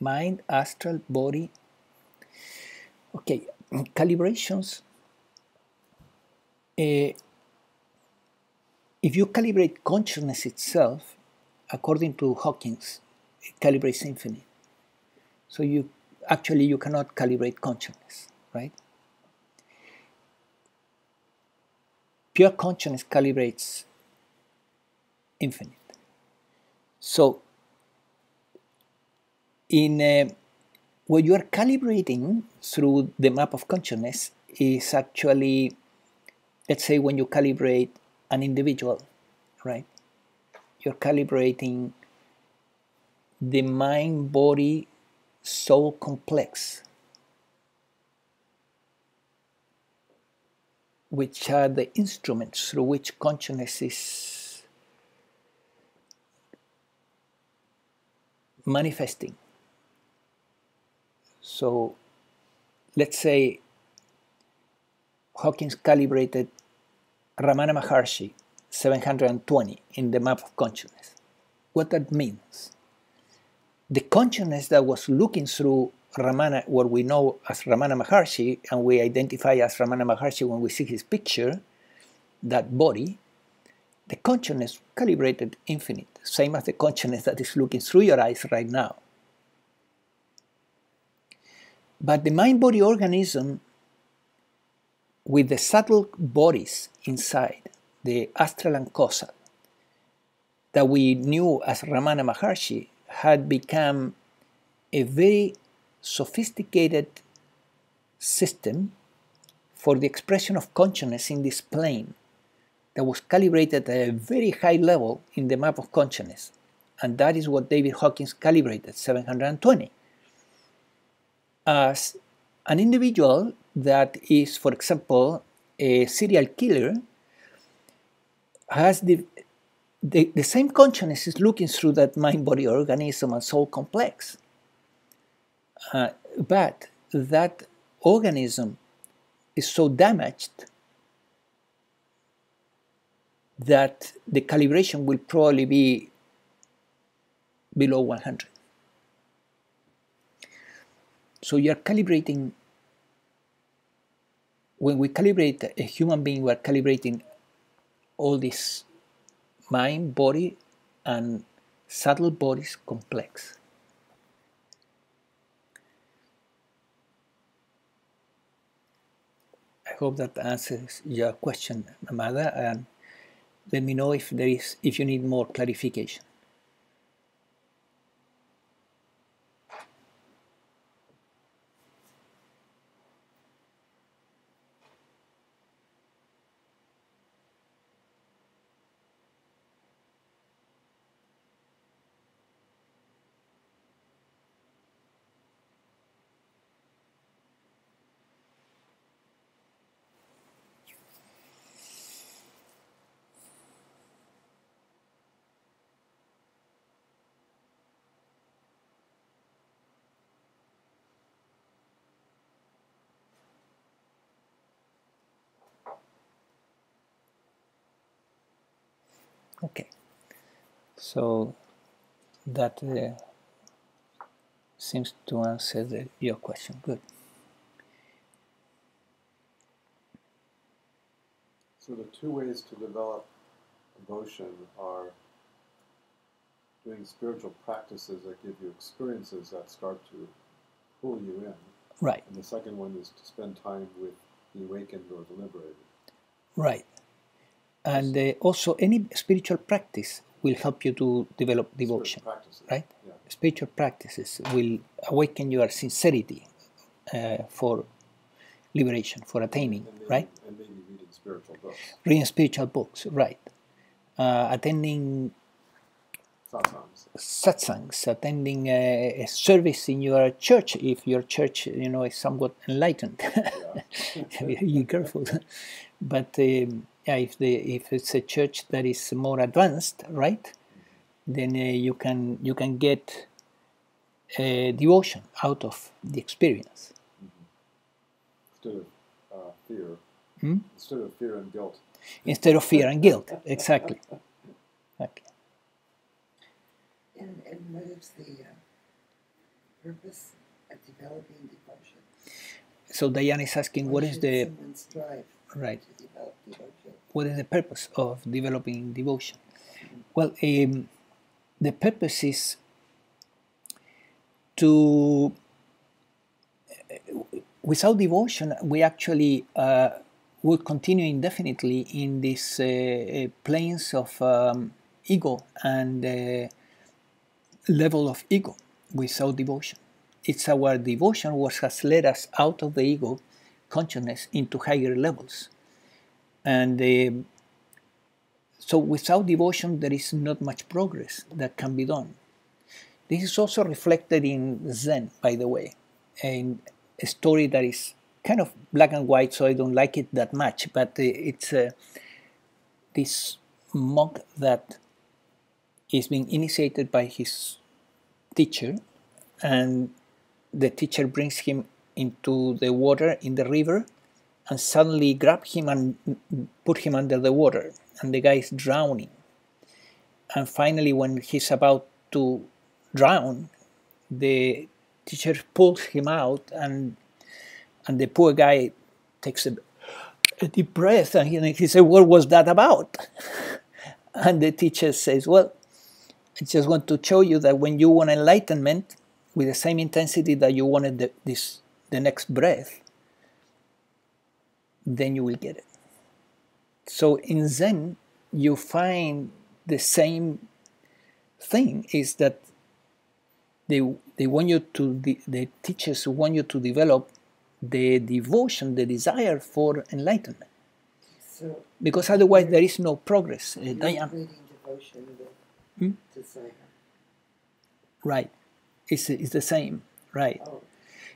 Mind, astral, body? Okay, calibrations. If you calibrate consciousness itself, according to Hawkins, it calibrates infinite. So you cannot calibrate consciousness, right? Pure consciousness calibrates infinite. So what you are calibrating through the map of consciousness is actually, let's say, when you calibrate an individual, right? You're calibrating the mind, body, soul complex, which are the instruments through which consciousness is manifesting. So let's say Hawkins calibrated Ramana Maharshi 720 in the map of consciousness. What that means? The consciousness that was looking through Ramana, what we know as Ramana Maharshi, and we identify as Ramana Maharshi when we see his picture, that body, the consciousness calibrated infinite, same as the consciousness that is looking through your eyes right now. But the mind-body organism with the subtle bodies inside, the astral and causal, that we knew as Ramana Maharshi, had become a very sophisticated system for the expression of consciousness in this plane that was calibrated at a very high level in the map of consciousness. And that is what David Hawkins calibrated, 720. As an individual that is, for example, a serial killer, has the same consciousness is looking through that mind-body organism and soul complex. But that organism is so damaged that the calibration will probably be below 100. So you're calibrating, when we calibrate a human being, we're calibrating all this mind, body, and subtle bodies complex. I hope that answers your question, Amada, and let me know if you need more clarification. Okay, so that seems to answer your question. Good. So the two ways to develop devotion are doing spiritual practices that give you experiences that start to pull you in. Right. And the second one is to spend time with the awakened or the liberated. Right. And also any spiritual practice will help you to develop devotion. Spiritual practices. Right? Yeah. Spiritual practices will awaken your sincerity for liberation, for attaining, And maybe, right? And maybe reading spiritual books. Reading spiritual books, right. Attending satsangs, attending a service in your church, if your church, is somewhat enlightened. Be careful. But if it's a church that is more advanced, right, then you can get devotion out of the experience. Instead of fear. Hmm? Instead of fear and guilt. Instead of fear and guilt, exactly. Okay. And what is the purpose of developing devotion? So Diane is asking, what is the someone strive right? to develop devotion? What is the purpose of developing devotion? Well, the purpose is to. Without devotion, we actually would continue indefinitely in these planes of ego and level of ego without devotion. It's our devotion what has led us out of the ego consciousness into higher levels. And so without devotion, there is not much progress that can be done. This is also reflected in Zen, by the way, in a story that is kind of black and white, so I don't like it that much, but it's this monk that is being initiated by his teacher, and the teacher brings him into the water in the river and suddenly grab him and put him under the water, and the guy is drowning. And finally, when he's about to drown, the teacher pulls him out, and the poor guy takes a deep breath, and he said, "What was that about?" And the teacher says, "Well, I just want to show you that when you want enlightenment with the same intensity that you wanted the next breath, then you will get it." So in Zen, you find the same thing, is that they want you to, the teachers want you to develop the devotion, the desire for enlightenment. So because otherwise there is no progress. Diane. Devotion with desire. Right. It's the same, right? Oh.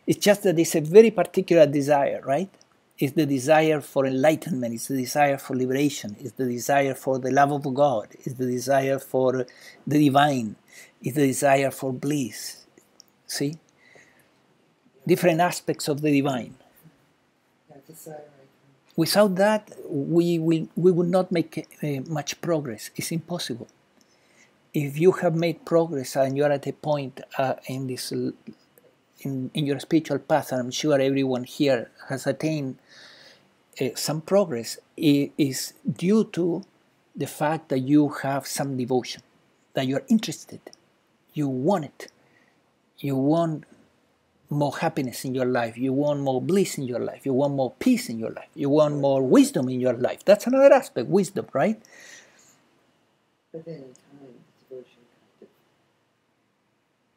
It's just that it's a very particular desire, right? It's the desire for enlightenment, it's the desire for liberation, it's the desire for the love of God, it's the desire for the divine, it's the desire for bliss. See? Different aspects of the divine. Without that, we would not make much progress. It's impossible. If you have made progress and you are at a point in this in your spiritual path, and I'm sure everyone here has attained some progress, it is due to the fact that you have some devotion, that you're interested, you want it, you want more happiness in your life, you want more bliss in your life, you want more peace in your life, you want more wisdom in your life. That's another aspect, wisdom, right? But then in time, devotion kind of,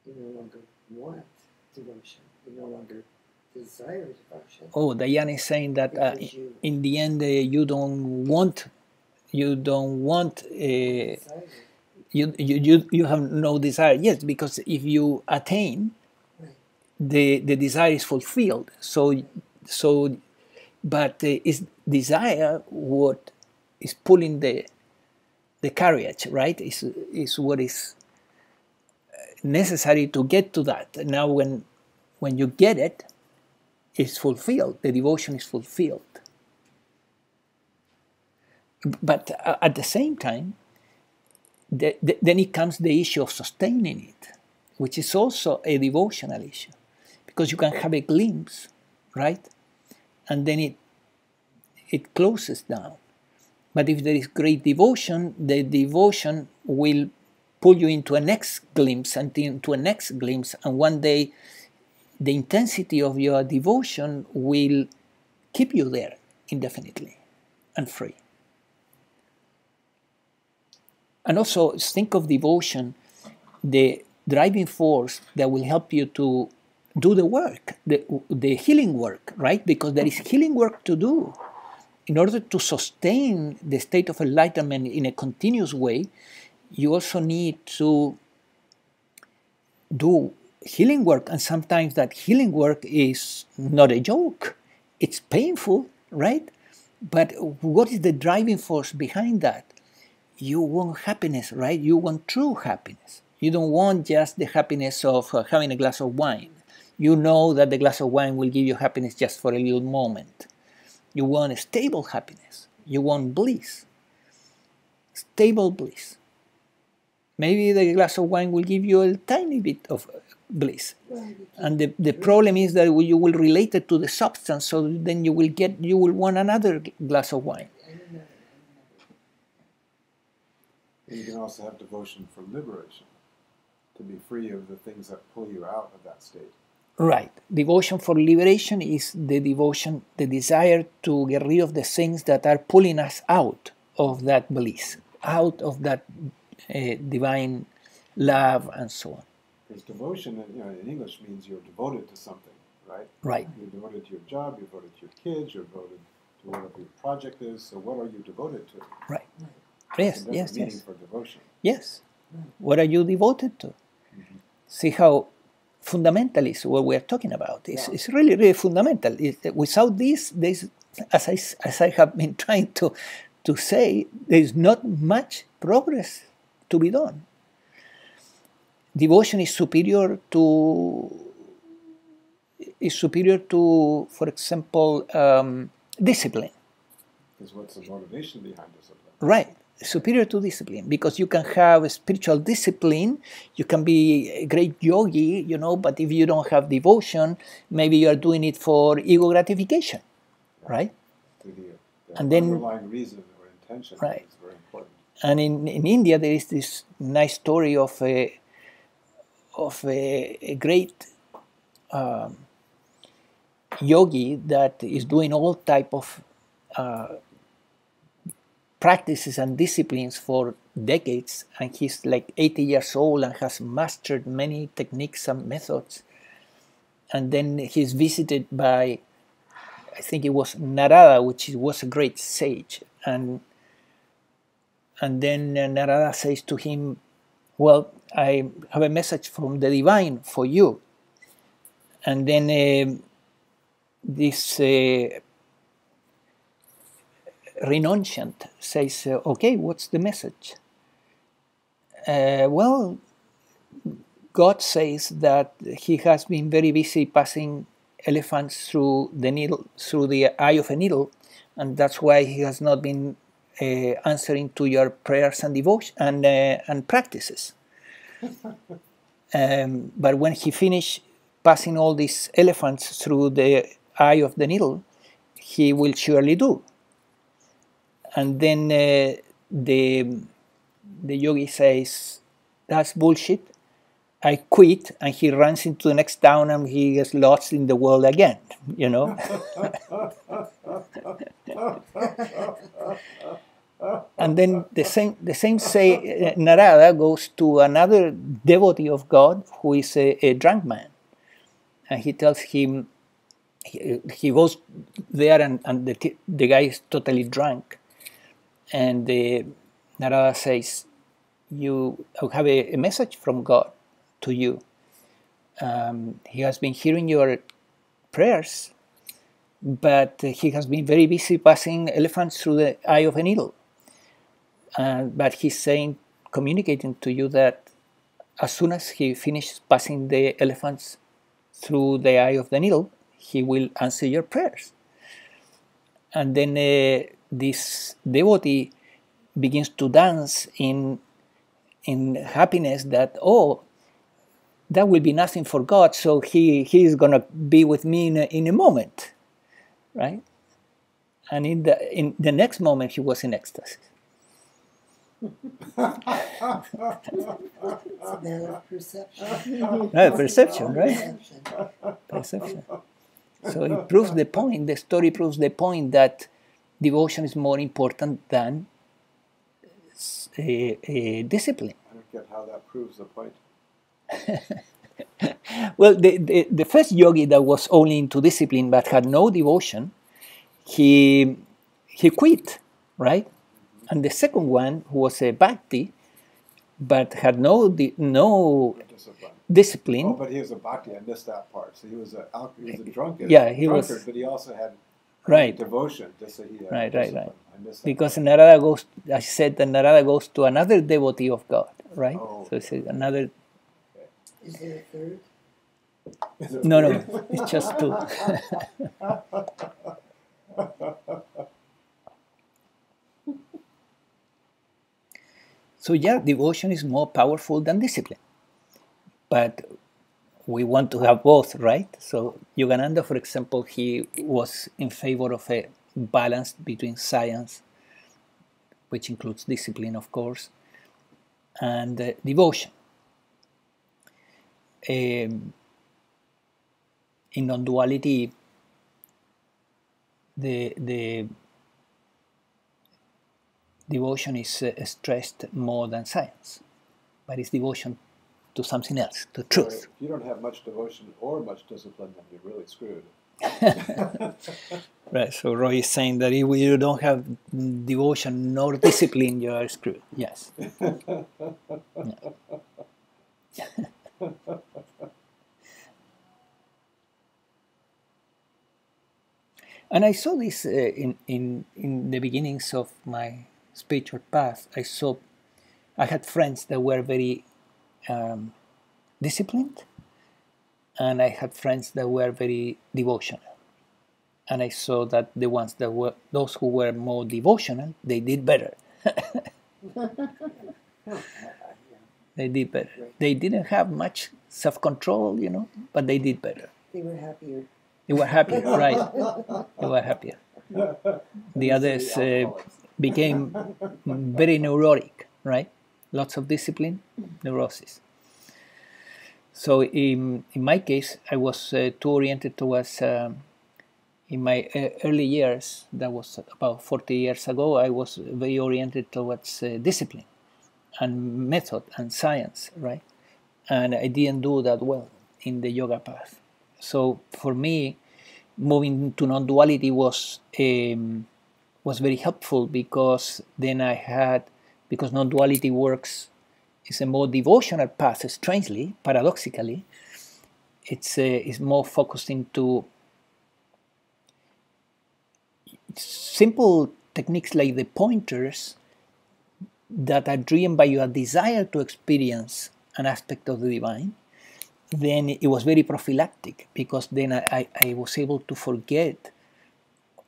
you no longer want devotion, you no longer desire devotion. Oh, Diane is saying that in the end you don't want you have no desire. Yes, because if you attain, the desire is fulfilled. But is desire what is pulling the carriage, right? Is what is necessary to get to that. Now, when you get it, it's fulfilled. The devotion is fulfilled. But at the same time, then it comes the issue of sustaining it. which is also a devotional issue, because you can have a glimpse, right? And then it closes down. But if there is great devotion, the devotion will pull you into a next glimpse and into a next glimpse, and one day the intensity of your devotion will keep you there indefinitely and free. And also think of devotion, the driving force that will help you to do the work, the healing work, right? Because there is healing work to do. In order to sustain the state of enlightenment in a continuous way, you also need to do healing work. And sometimes that healing work is not a joke. It's painful, right? But what is the driving force behind that? You want happiness, right? You want true happiness. You don't want just the happiness of having a glass of wine. You know that the glass of wine will give you happiness just for a little moment. You want a stable happiness. You want bliss. Stable bliss. Maybe the glass of wine will give you a tiny bit of bliss. And the problem is that you will relate it to the substance, so then you will want another glass of wine. And you can also have devotion for liberation, to be free of the things that pull you out of that state. Right. Devotion for liberation is the devotion, the desire to get rid of the things that are pulling us out of that bliss, out of that divine love and so on. Because devotion, in English means you're devoted to something, right? Right. You're devoted to your job, you're devoted to your kids, you're devoted to whatever your project is. So what are you devoted to? Right. Yes, So yes, meaning yes. for devotion. Yes. What are you devoted to? See how fundamental is what we are talking about. It's really, really fundamental. Without this, as I have been trying to say, there is not much progress to be done. Devotion is superior to, for example, discipline. Because what's the motivation behind discipline? Right. Superior to discipline, because you can have a spiritual discipline, you can be a great yogi, but if you don't have devotion, maybe you are doing it for ego gratification, right? The And then, underlying reason or intention right. is very important. And in India, there is this nice story of a great yogi that is doing all type of practices and disciplines for decades, and he's like 80 years old and has mastered many techniques and methods. And then he's visited by, I think it was Narada, which was a great sage. And then Narada says to him, well, I have a message from the divine for you. And then this renunciant says, okay, what's the message? Well, God says that he has been very busy passing elephants through the eye of a needle, and that's why he has not been answering to your prayers and devotion and practices. But when he finished passing all these elephants through the eye of the needle, he will surely do. And then the yogi says, that's bullshit, I quit, and he runs into the next town and he gets lost in the world again, And then the same say Narada goes to another devotee of God who is a drunk man, and he tells him, he goes there and the guy is totally drunk, and Narada says, I have a message from God to you. He has been hearing your prayers, but he has been very busy passing elephants through the eye of a needle. But he's communicating to you that as soon as he finishes passing the elephants through the eye of the needle, he will answer your prayers. And then this devotee begins to dance in happiness that, that will be nothing for God, so he is going to be with me in a moment, right? And in the next moment, he was in ecstasy. It's a matter of perception. Right, perception, right? Perception. Perception. So it proves the point, the story proves the point that devotion is more important than discipline. I don't get how that proves the point. Well, the first yogi that was only into discipline but had no devotion, he quit, right? And the second one, who was a bhakti, but had no discipline. Oh, but he was a bhakti. I missed that part. So he was a drunkard. Yeah, he was. But he also had Right. devotion. Just so he had Right. discipline. I missed that Because part. Narada goes, I said that Narada goes to another devotee of God, right? Oh. So it's another. Is there a third? No, it's just two. So yeah, devotion is more powerful than discipline, but we want to have both, right? So Yogananda, for example, he was in favor of a balance between science, which includes discipline, of course, and devotion. In non-duality, the devotion is stressed more than science, but it's devotion to something else, to So truth. if you don't have much devotion or much discipline, then you're really screwed. Right, so Roy is saying that if you don't have devotion nor discipline, you are screwed. Yes. Yeah. And I saw this in the beginnings of my spiritual path. I had friends that were very disciplined, and I had friends that were very devotional. And I saw that the ones that were those who were more devotional, they did better. They did better. They didn't have much self-control, but they did better. They were happier. They were happier, right? They were happier. The others became very neurotic, right? Lots of discipline, neurosis. So in my case, I was too oriented towards, in my early years, that was about 40 years ago, I was very oriented towards discipline and method and science, right? And I didn't do that well in the yoga path. So for me, moving to non-duality was very helpful, because then because non-duality works is a more devotional path. Strangely, paradoxically, it's more focused into simple techniques like the pointers that are driven by your desire to experience an aspect of the divine. Then it was very prophylactic, because then I was able to forget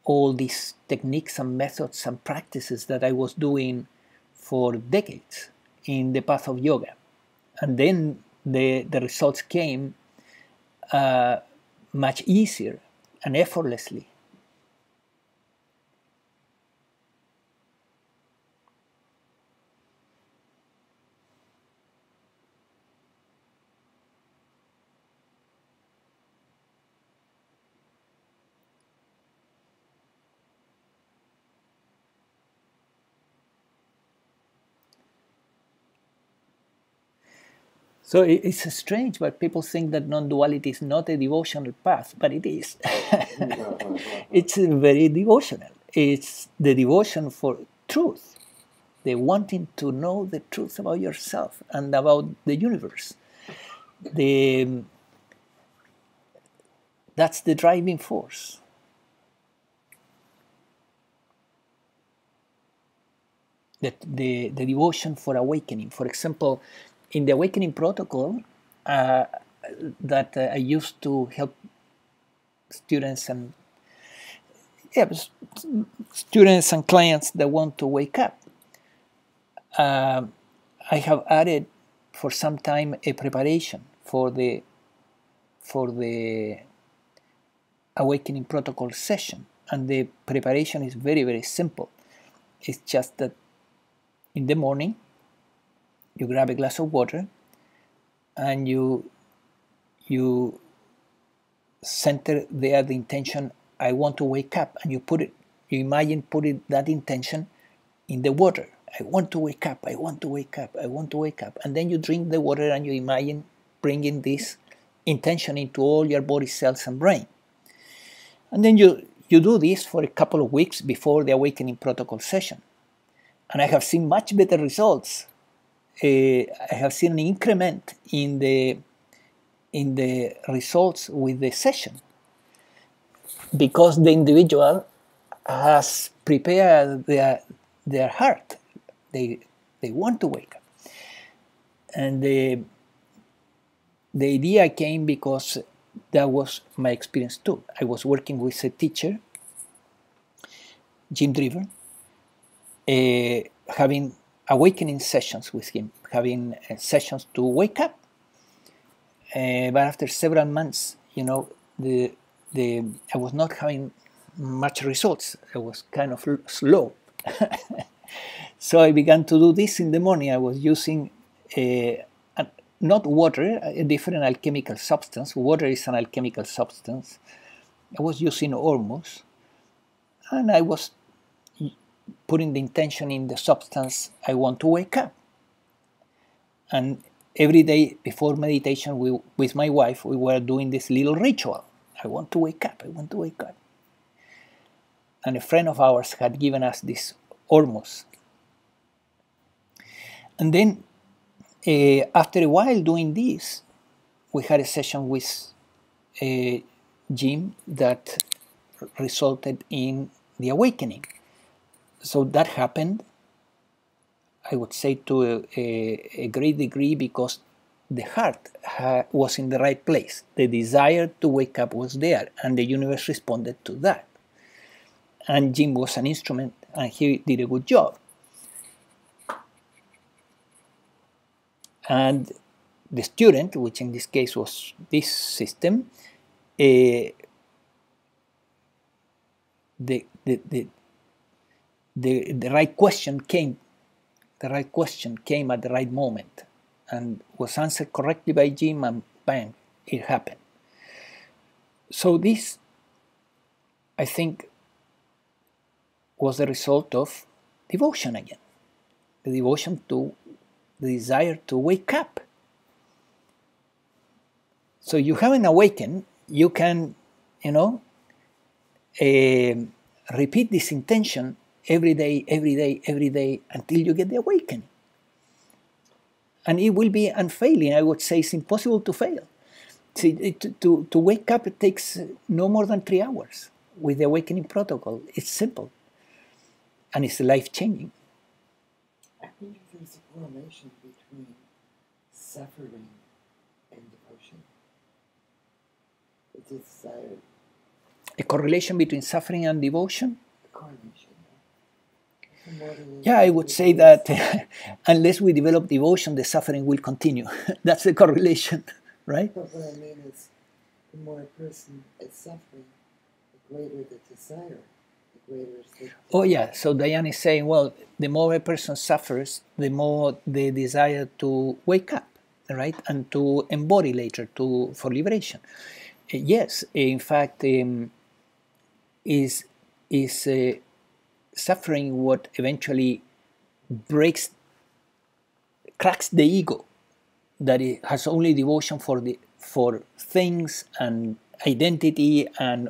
all these techniques and methods and practices that I was doing for decades in the path of yoga. And then the results came much easier and effortlessly. So it's strange, but people think that non-duality is not a devotional path, but it is. It's very devotional. It's the devotion for truth, the wanting to know the truth about yourself and about the universe. That's the driving force. The devotion for awakening. For example, in the awakening protocol that I used to help students and clients that want to wake up, I have added for some time a preparation for the awakening protocol session, and the preparation is very, very simple. It's just that in the morning you grab a glass of water and you center there the intention, I want to wake up, and you imagine putting that intention in the water. I want to wake up, I want to wake up, I want to wake up. And then you drink the water and you imagine bringing this intention into all your body cells and brain. And then you do this for a couple of weeks before the awakening protocol session. And I have seen much better results. I have seen an increment in the results with the session, because the individual has prepared their heart. They want to wake up. And the idea came because that was my experience too. I was working with a teacher, Jim Driver, having awakening sessions with him, having sessions to wake up. But after several months, I was not having much results. I was kind of slow. So I began to do this in the morning. I was using not water, a different alchemical substance. Water is an alchemical substance. I was using Ormus, and I was putting the intention in the substance, I want to wake up. And every day before meditation with my wife, we were doing this little ritual. I want to wake up, I want to wake up. And a friend of ours had given us this Ormus. And then after a while doing this, we had a session with Jim that resulted in the awakening. So that happened, I would say, to a great degree because the heart was in the right place. The desire to wake up was there, and the universe responded to that. And Jim was an instrument, and he did a good job. And the student, which in this case was this system, the right question came. The right question came at the right moment and was answered correctly by Jim, and bang, it happened. So this, I think, was the result of devotion again. The devotion to the desire to wake up. So you haven't awakened, you can, repeat this intention every day, until you get the awakening. And it will be unfailing. I would say it's impossible to fail. See, to wake up, it takes no more than 3 hours with the awakening protocol. It's simple. And it's life-changing. I wonder if there's a correlation between suffering and devotion. The desire. A correlation between suffering and devotion? A correlation. Yeah, I would say that unless we develop devotion, the suffering will continue. That's the correlation, right? But what I mean is, the more a person is suffering, the greater the desire, the greater is the... Oh yeah, so Diane is saying, well, the more a person suffers, the more the desire to wake up, right? And to embody later for liberation. Yes, in fact, is suffering what eventually cracks the ego, that it has only devotion for things and identity and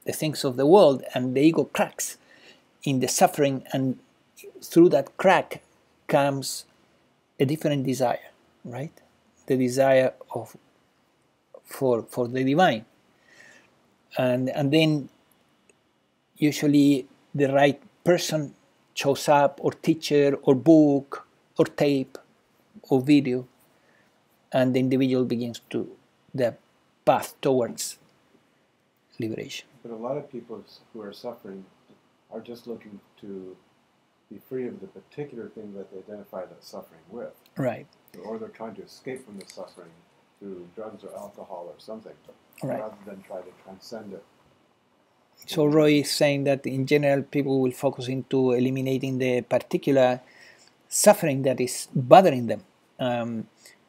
the things of the world, and the ego cracks in the suffering, and through that crack comes a different desire, right? The desire for the divine, and then usually the right person shows up, or teacher, or book, or tape, or video, and the individual begins to the path towards liberation. But a lot of people who are suffering are just looking to be free of the particular thing that they identify that suffering with. Right. Or they're trying to escape from the suffering through drugs or alcohol or something, Right. rather than try to transcend it. So Roy is saying that in general people will focus into eliminating the particular suffering that is bothering them,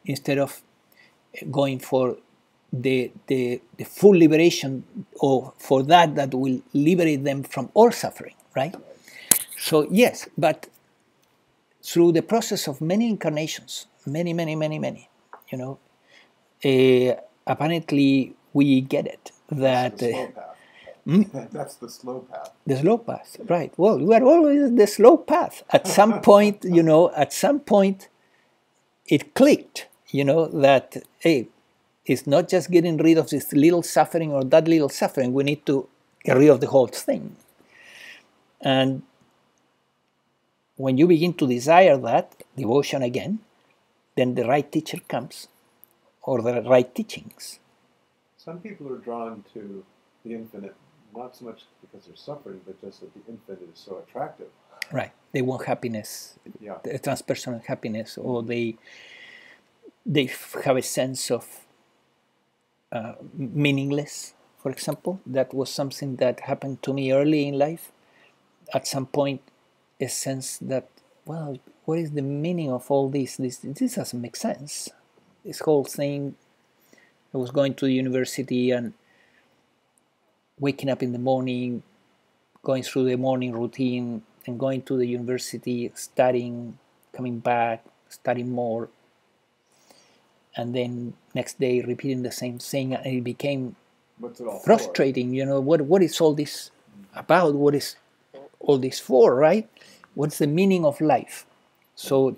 instead of going for the full liberation, or for that will liberate them from all suffering, right? So yes, but through the process of many incarnations, many, you know, apparently we get it, that That's the slow path. That's the slow path. the slow path, right? Well, we are always the slow path. At some point, it clicked, that, hey, it's not just getting rid of this little suffering or that little suffering. We need to get rid of the whole thing. And when you begin to desire that devotion again, then the right teacher comes, or the right teachings. Some people are drawn to the infinite, not so much because they're suffering, but just that the infinite is so attractive. Right. They want happiness, Yeah. transpersonal happiness, or they have a sense of meaningless, for example. That was something that happened to me early in life. At some point, a sense that, well, what is the meaning of all this? This doesn't make sense. This whole thing, I was going to the university and waking up in the morning, going through the morning routine, and going to the university, studying, coming back, studying more, and then next day repeating the same thing, and it became What's it all frustrating. What is all this about? What is all this for, right? What's the meaning of life? So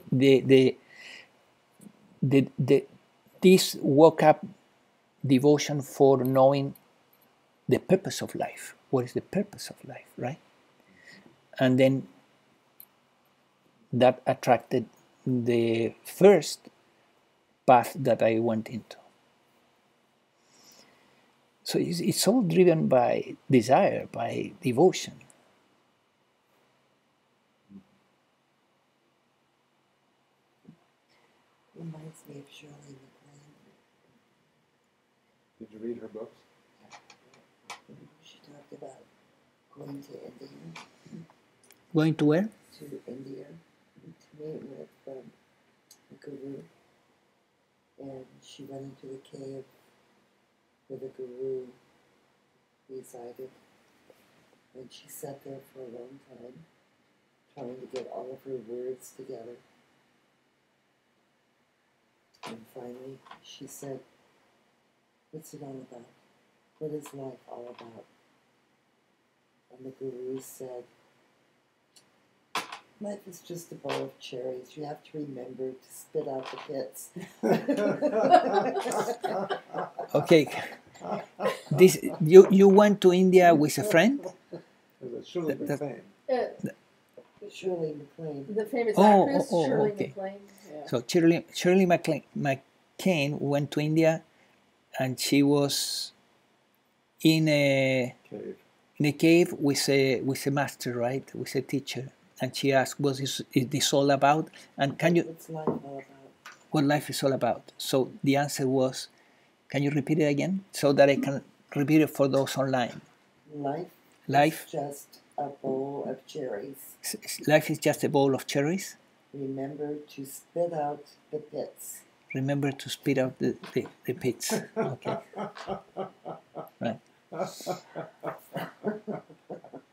this woke up devotion for knowing the purpose of life. What is the purpose of life, right? And then that attracted the first path that I went into. So it's all driven by desire, by devotion. Reminds me of Shirley MacLaine. Did you read her books? She talked about going to India. Going to where? To India to meet with a guru. And she went into the cave where the guru resided. And she sat there for a long time, trying to get all of her words together. And finally, she said, "What's it all about? What is life all about?" And the guru said, "Life is just a bowl of cherries. You have to remember to spit out the pits." Okay. This you went to India with a friend? Is it Shirley MacLaine? Shirley MacLaine. The famous actress, Shirley okay. MacLaine. Yeah. So Shirley MacLaine went to India, and she was in a cave with a master, right? With a teacher. And she asked, "What is this all about?" And What's life all about? What life is all about? So the answer was, can you repeat it again so that I can repeat it for those online? Life is just a bowl of cherries. Life is just a bowl of cherries. Remember to spit out the pits. Remember to spit out the pits. Okay. Right.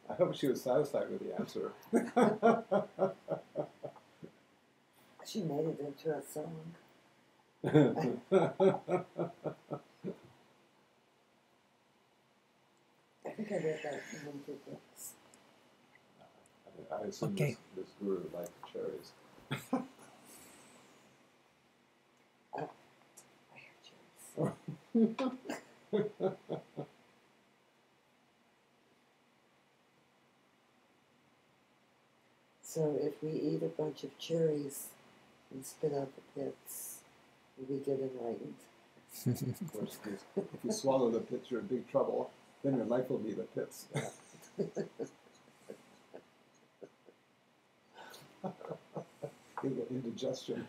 I hope she was satisfied with the answer. She made it into a song. I think I read that in one of the books. I assume Okay. this guru liked cherries. I have cherries. So if we eat a bunch of cherries and spit out the pits, we get enlightened. Of course, if you swallow the pits, you're in big trouble. Then your life will be the pits. You get indigestion.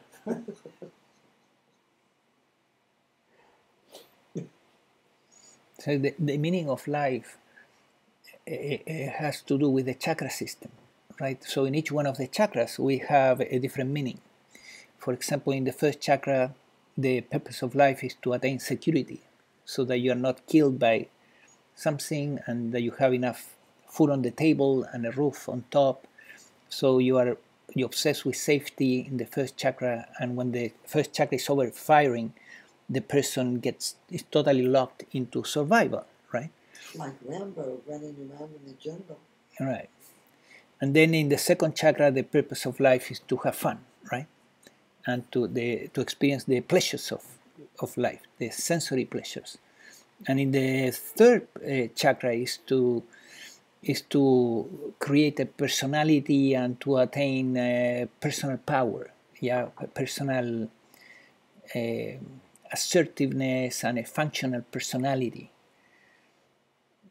So the meaning of life has to do with the chakra system, right? So in each one of the chakras, we have a different meaning. For example, in the first chakra, the purpose of life is to attain security, so that you are not killed by something and that you have enough food on the table and a roof on top. So you're obsessed with safety in the first chakra, and when the first chakra is overfiring, the person is totally locked into survival, right? Like Rambo running around in the jungle. Right. And then in the second chakra, the purpose of life is to have fun, right? And to experience the pleasures of life, the sensory pleasures. And in the third chakra is to create a personality and to attain personal power, yeah, personal assertiveness and a functional personality.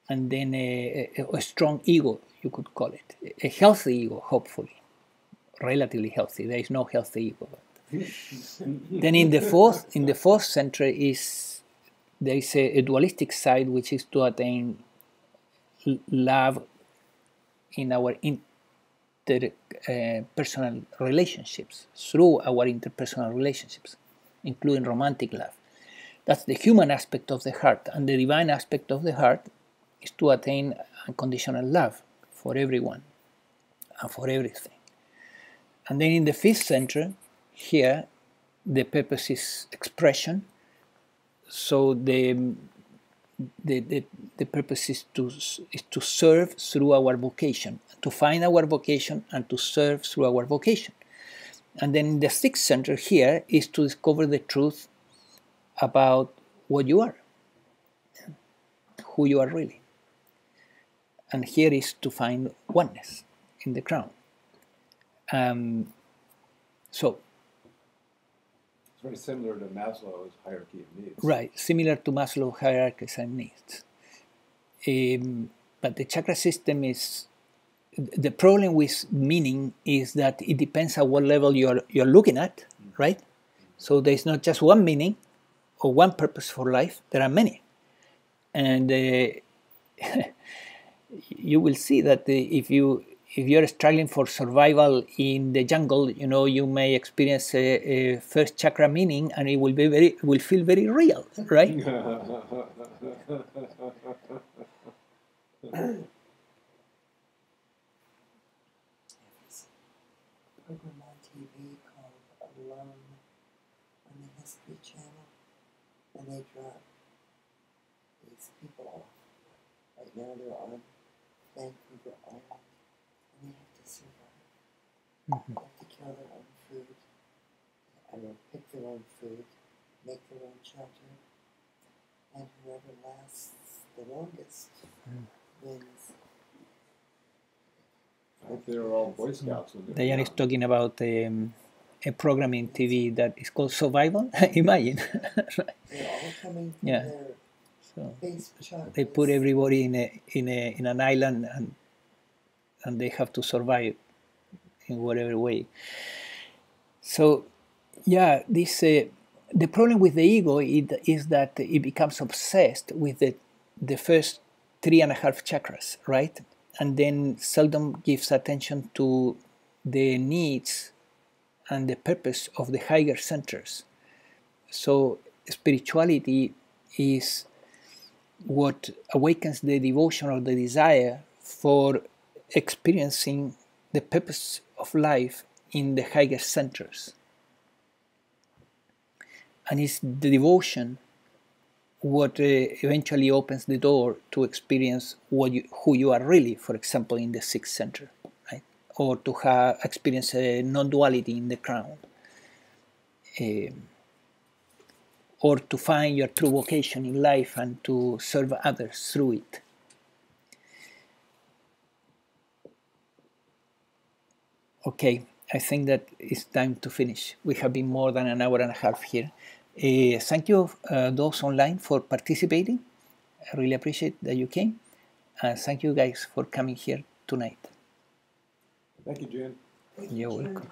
And then a strong ego, you could call it, a healthy ego, hopefully, relatively healthy. There is no healthy ego. Then in the fourth center there is a dualistic side, which is to attain love in our interpersonal relationships, through our interpersonal relationships, including romantic love. That's the human aspect of the heart, and the divine aspect of the heart is to attain unconditional love for everyone and for everything. And then in the fifth center, here, the purpose is expression. So the purpose is to serve through our vocation, to find our vocation and to serve through our vocation. And then the sixth center here is to discover the truth about what you are, who you are really. And here is to find oneness in the crown. So It's very similar to Maslow's hierarchy of needs. right, similar to Maslow's hierarchies and needs. But the chakra system is, the problem with meaning is that it depends on what level you're looking at, right? So there's not just one meaning or one purpose for life. There are many, and you will see that if you're struggling for survival in the jungle, you may experience a first chakra meaning, and it will feel very real, right? Program on TV called Alone on the History Channel, and they drop these people off. Right now they're on Vancouver Island, and they have to survive. They have to kill their own food, pick their own food, make their own shelter, and whoever lasts the longest wins. I think they were all Boy Scouts when they were Diane is young. talking about a program in TV that is called Survival. Imagine. They're all coming from Yeah. their So base chakras. they put everybody in an island, and they have to survive in whatever way. So yeah, this the problem with the ego is that it becomes obsessed with the first 3.5 chakras, right? And then seldom gives attention to the needs and the purpose of the higher centers. So spirituality is what awakens the devotion or the desire for experiencing the purpose of life in the higher centers. And it's the devotion what eventually opens the door to experience who you are really, for example, in the sixth center, right? Or to experience a non-duality in the crown. Or to find your true vocation in life and to serve others through it. Okay, I think that it's time to finish. We have been more than an hour and a half here. Thank you those online for participating. I really appreciate that you came. And thank you guys for coming here tonight. Thank you, June. You're welcome.